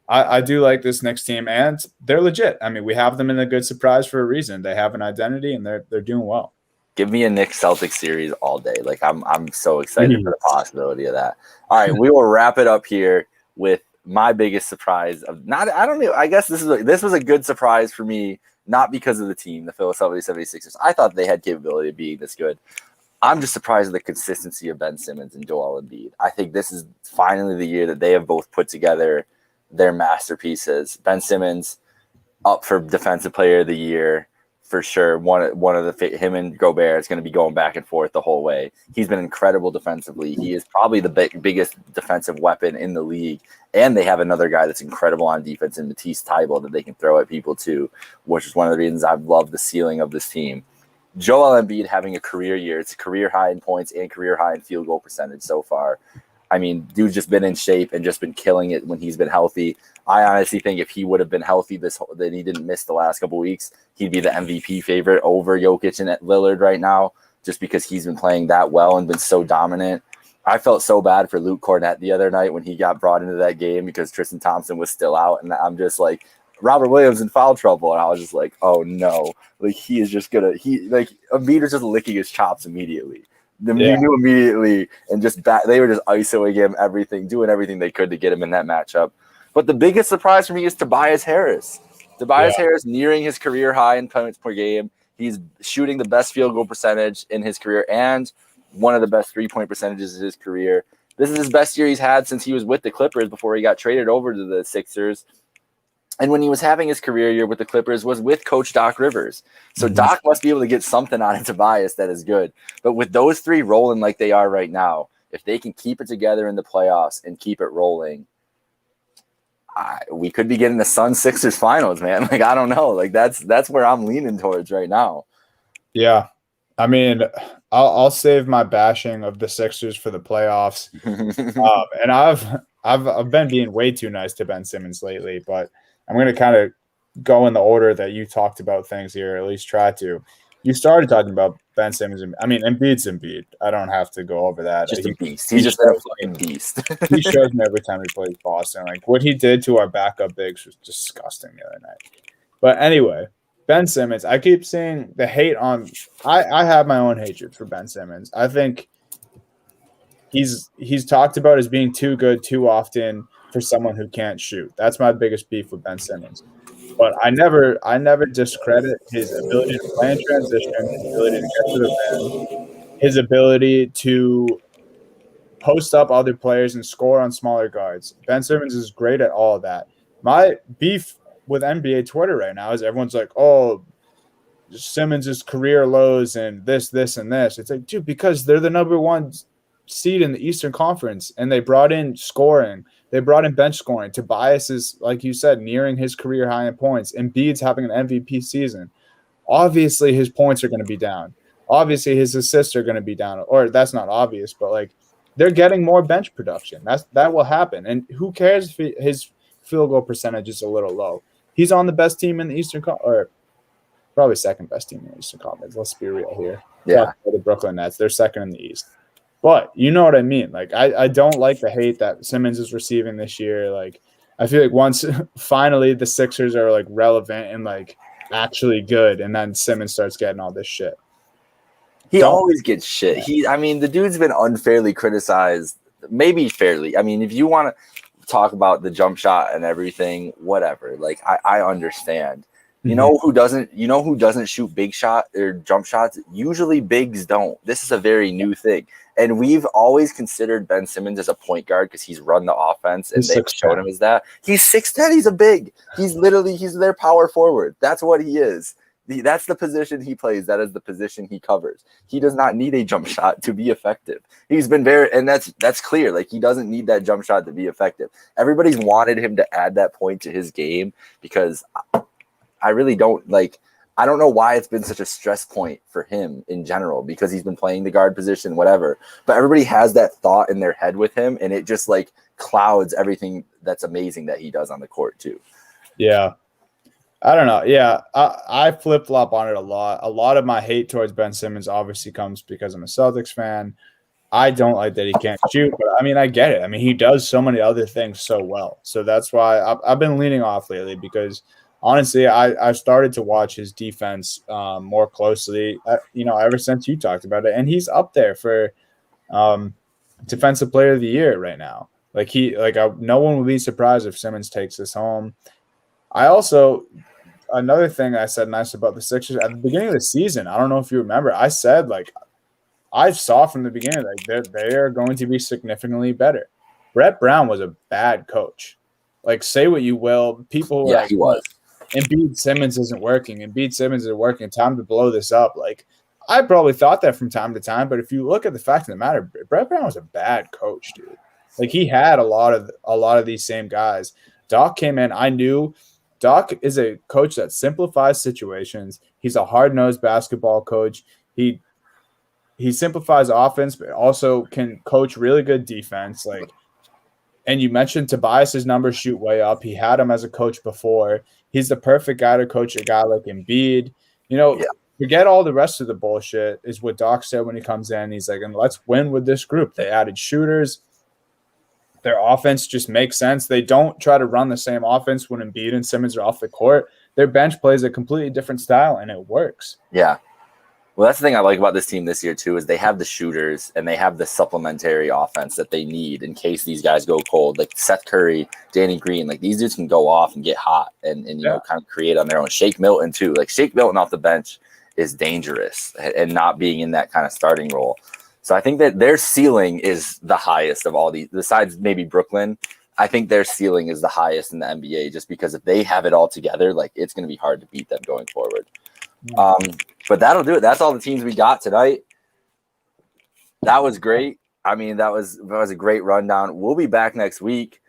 I do like this Knicks team, and they're legit. I mean, we have them in a good surprise for a reason. They have an identity, and they're doing well. Give me a Knicks Celtics series all day. Like I'm so excited for the possibility of that. All right, we will wrap it up here with my biggest surprise of I guess this was a good surprise for me, not because of the team, the Philadelphia 76ers. I thought they had capability of being this good. I'm just surprised at the consistency of Ben Simmons and Joel Embiid. I think this is finally the year that they have both put together their masterpieces. Ben Simmons up for Defensive Player of the Year for sure. One of the him and Gobert is going to be going back and forth the whole way. He's been incredible defensively. He is probably the biggest defensive weapon in the league, and they have another guy that's incredible on defense in Matisse Thybulle that they can throw at people too, which is one of the reasons I've loved the ceiling of this team. Joel Embiid having a career year. It's a career high in points and career high in field goal percentage so far. I mean, dude's just been in shape and just been killing it when he's been healthy. I honestly think if he would have been healthy that he didn't miss the last couple weeks, he'd be the MVP favorite over Jokic and Lillard right now, just because he's been playing that well and been so dominant. I felt so bad for Luke Cornett the other night when he got brought into that game because Tristan Thompson was still out, and I'm just like, Robert Williams in foul trouble, and I was just like, oh no, like he is just gonna Embiid is just licking his chops immediately. You knew immediately, and they were just ISOing him, doing everything they could to get him in that matchup. But the biggest surprise for me is Tobias Harris. Harris nearing his career high in points per game. He's shooting the best field goal percentage in his career and one of the best 3-point percentages of his career. This is his best year he's had since he was with the Clippers before he got traded over to the Sixers. And when he was having his career year with the Clippers was with Coach Doc Rivers. So Doc must be able to get something out of Tobias that is good. But with those three rolling like they are right now, if they can keep it together in the playoffs and keep it rolling, we could be getting the Suns Sixers finals, man. Like, I don't know. Like, that's where I'm leaning towards right now. Yeah. I mean, I'll save my bashing of the Sixers for the playoffs. And I've been being way too nice to Ben Simmons lately, but I'm going to kind of go in the order that you talked about things here, at least try to. You started talking about Ben Simmons. Embiid's Embiid. I don't have to go over that. Just a beast. He's just a fucking beast. He shows me every time he plays Boston. Like, what he did to our backup bigs was disgusting the other night. But anyway, Ben Simmons, I keep seeing the hate on – I have my own hatred for Ben Simmons. I think he's talked about as being too good too often for someone who can't shoot. That's my biggest beef with Ben Simmons. But I never discredit his ability to play in transition, his ability to get to the rim, his ability to post up other players and score on smaller guards. Ben Simmons is great at all of that. My beef with NBA Twitter right now is everyone's like, oh, Simmons' career lows and this, and this. It's like, dude, because they're the number one seed in the Eastern Conference, and they brought in scoring. They brought in bench scoring. Tobias is, like you said, nearing his career high in points. Embiid's having an MVP season. Obviously, his points are going to be down. Obviously, his assists are going to be down. Or that's not obvious, but like they're getting more bench production. That will happen. And who cares if his field goal percentage is a little low? He's on the best team in the Eastern or probably second best team in the Eastern Conference. Let's be real here. Yeah, the Brooklyn Nets. They're second in the East. But you know what I mean? Like, I don't like the hate that Simmons is receiving this year. Like, I feel like once finally the Sixers are like relevant and like actually good, and then Simmons starts getting all this shit. He always gets shit. The dude's been unfairly criticized, maybe fairly. I mean, if you want to talk about the jump shot and everything, whatever. Like, I understand. You know who doesn't shoot big shot or jump shots? Usually bigs don't. This is a very new thing. And we've always considered Ben Simmons as a point guard because he's run the offense and they've shown him as that. He's 6'10". He's a big. He's their power forward. That's what he is. That's the position he plays. That is the position he covers. He does not need a jump shot to be effective. He's been and that's clear. Like, he doesn't need that jump shot to be effective. Everybody's wanted him to add that point to his game because I really don't like. I don't know why it's been such a stress point for him in general because he's been playing the guard position, whatever. But everybody has that thought in their head with him, and it just like clouds everything that's amazing that he does on the court too. Yeah. I don't know. Yeah, I flip-flop on it a lot. A lot of my hate towards Ben Simmons obviously comes because I'm a Celtics fan. I don't like that he can't shoot, but I mean, I get it. I mean, he does so many other things so well. So that's why I've been leaning off lately because honestly, I started to watch his defense more closely, ever since you talked about it. And he's up there for Defensive Player of the Year right now. No one would be surprised if Simmons takes this home. Another thing I said nice about the Sixers at the beginning of the season, I don't know if you remember, I said, like, I saw from the beginning, like, they are going to be significantly better. Brett Brown was a bad coach. Like, say what you will. People were he was. Embiid Simmons isn't working. Embiid Simmons isn't working. Time to blow this up. Like, I probably thought that from time to time, but if you look at the fact of the matter, Brett Brown was a bad coach, dude. Like, he had a lot of these same guys. Doc came in. I knew Doc is a coach that simplifies situations. He's a hard-nosed basketball coach. He simplifies offense, but also can coach really good defense. Like, and you mentioned Tobias's numbers shoot way up. He had him as a coach before. He's the perfect guy to coach a guy like Embiid. You know, forget all the rest of the bullshit, is what Doc said when he comes in. He's like, and let's win with this group. They added shooters. Their offense just makes sense. They don't try to run the same offense when Embiid and Simmons are off the court. Their bench plays a completely different style, and it works. Yeah. Well, that's the thing I like about this team this year, too, is they have the shooters and they have the supplementary offense that they need in case these guys go cold. Like Seth Curry, Danny Green, like these dudes can go off and get hot and you know, kind of create on their own. Shake Milton, too. Like Shake Milton off the bench is dangerous and not being in that kind of starting role. So I think that their ceiling is the highest of all these, besides maybe Brooklyn. I think their ceiling is the highest in the NBA just because if they have it all together, like it's going to be hard to beat them going forward. But that'll do it. That's all the teams we got tonight. That was great. I mean, that was a great rundown. We'll be back next week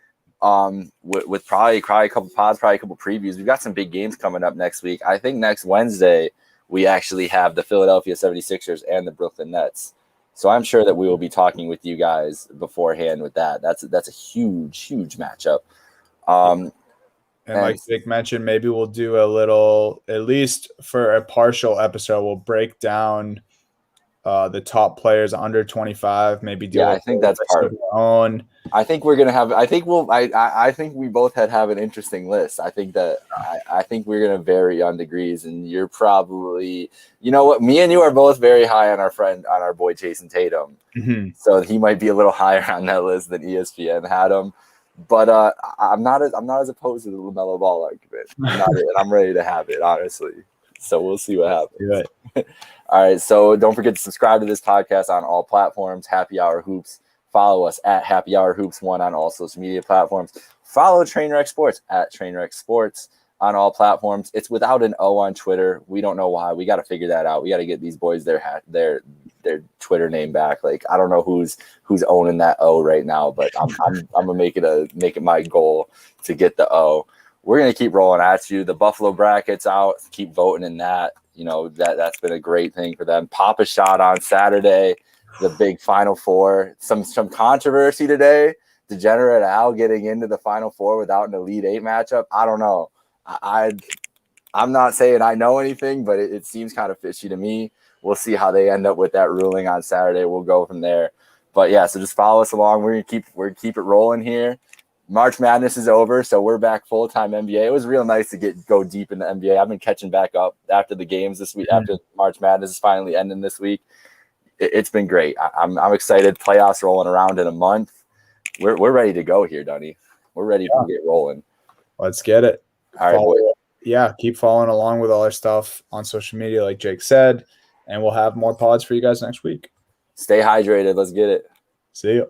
with probably a couple pods, probably a couple previews. We've got some big games coming up next week. I think next Wednesday we actually have the Philadelphia 76ers and the Brooklyn Nets. So I'm sure that we will be talking with you guys beforehand with that. That's a huge matchup. And like Jake mentioned, maybe we'll do a little, at least for a partial episode, we'll break down the top players under 25. Maybe do. I think that's part of our own. I think we're gonna have. I think we both have an interesting list. I think we're gonna vary on degrees, and you're probably, you know what, me and you are both very high on our boy Jason Tatum. Mm-hmm. So he might be a little higher on that list than ESPN had him. But I'm not as opposed to the LaMelo Ball argument. I'm ready to have it, honestly. So we'll see what happens. Right. All right. So don't forget to subscribe to this podcast on all platforms. Happy Hour Hoops. Follow us at Happy Hour Hoops 1 on all social media platforms. Follow Trainwreck Sports at Trainwreck Sports on all platforms. It's without an O on Twitter. We don't know why. We got to figure that out. We got to get these boys their Twitter name back. Like, I don't know who's owning that O right now, but I'm gonna make it my goal to get the O. We're gonna keep rolling at you. The Buffalo bracket's out. Keep voting in that. You know, that's been a great thing for them. Pop a shot on Saturday. The big Final Four. Some controversy today. Degenerate Al getting into the Final Four without an Elite Eight matchup. I don't know. I'm not saying I know anything, but it seems kind of fishy to me. We'll see how they end up with that ruling on Saturday. We'll go from there. But yeah, so just follow us along. We're gonna keep it rolling here. March Madness is over, so we're back full-time NBA. It was real nice to go deep in the NBA. I've been catching back up after the games this week, after March Madness is finally ending this week. It's been great. I'm excited. Playoffs rolling around in a month. We're ready to go here, Dunny. We're ready to get rolling. Let's get it. All right, boy. Yeah, keep following along with all our stuff on social media, like Jake said, and we'll have more pods for you guys next week. Stay hydrated. Let's get it. See you.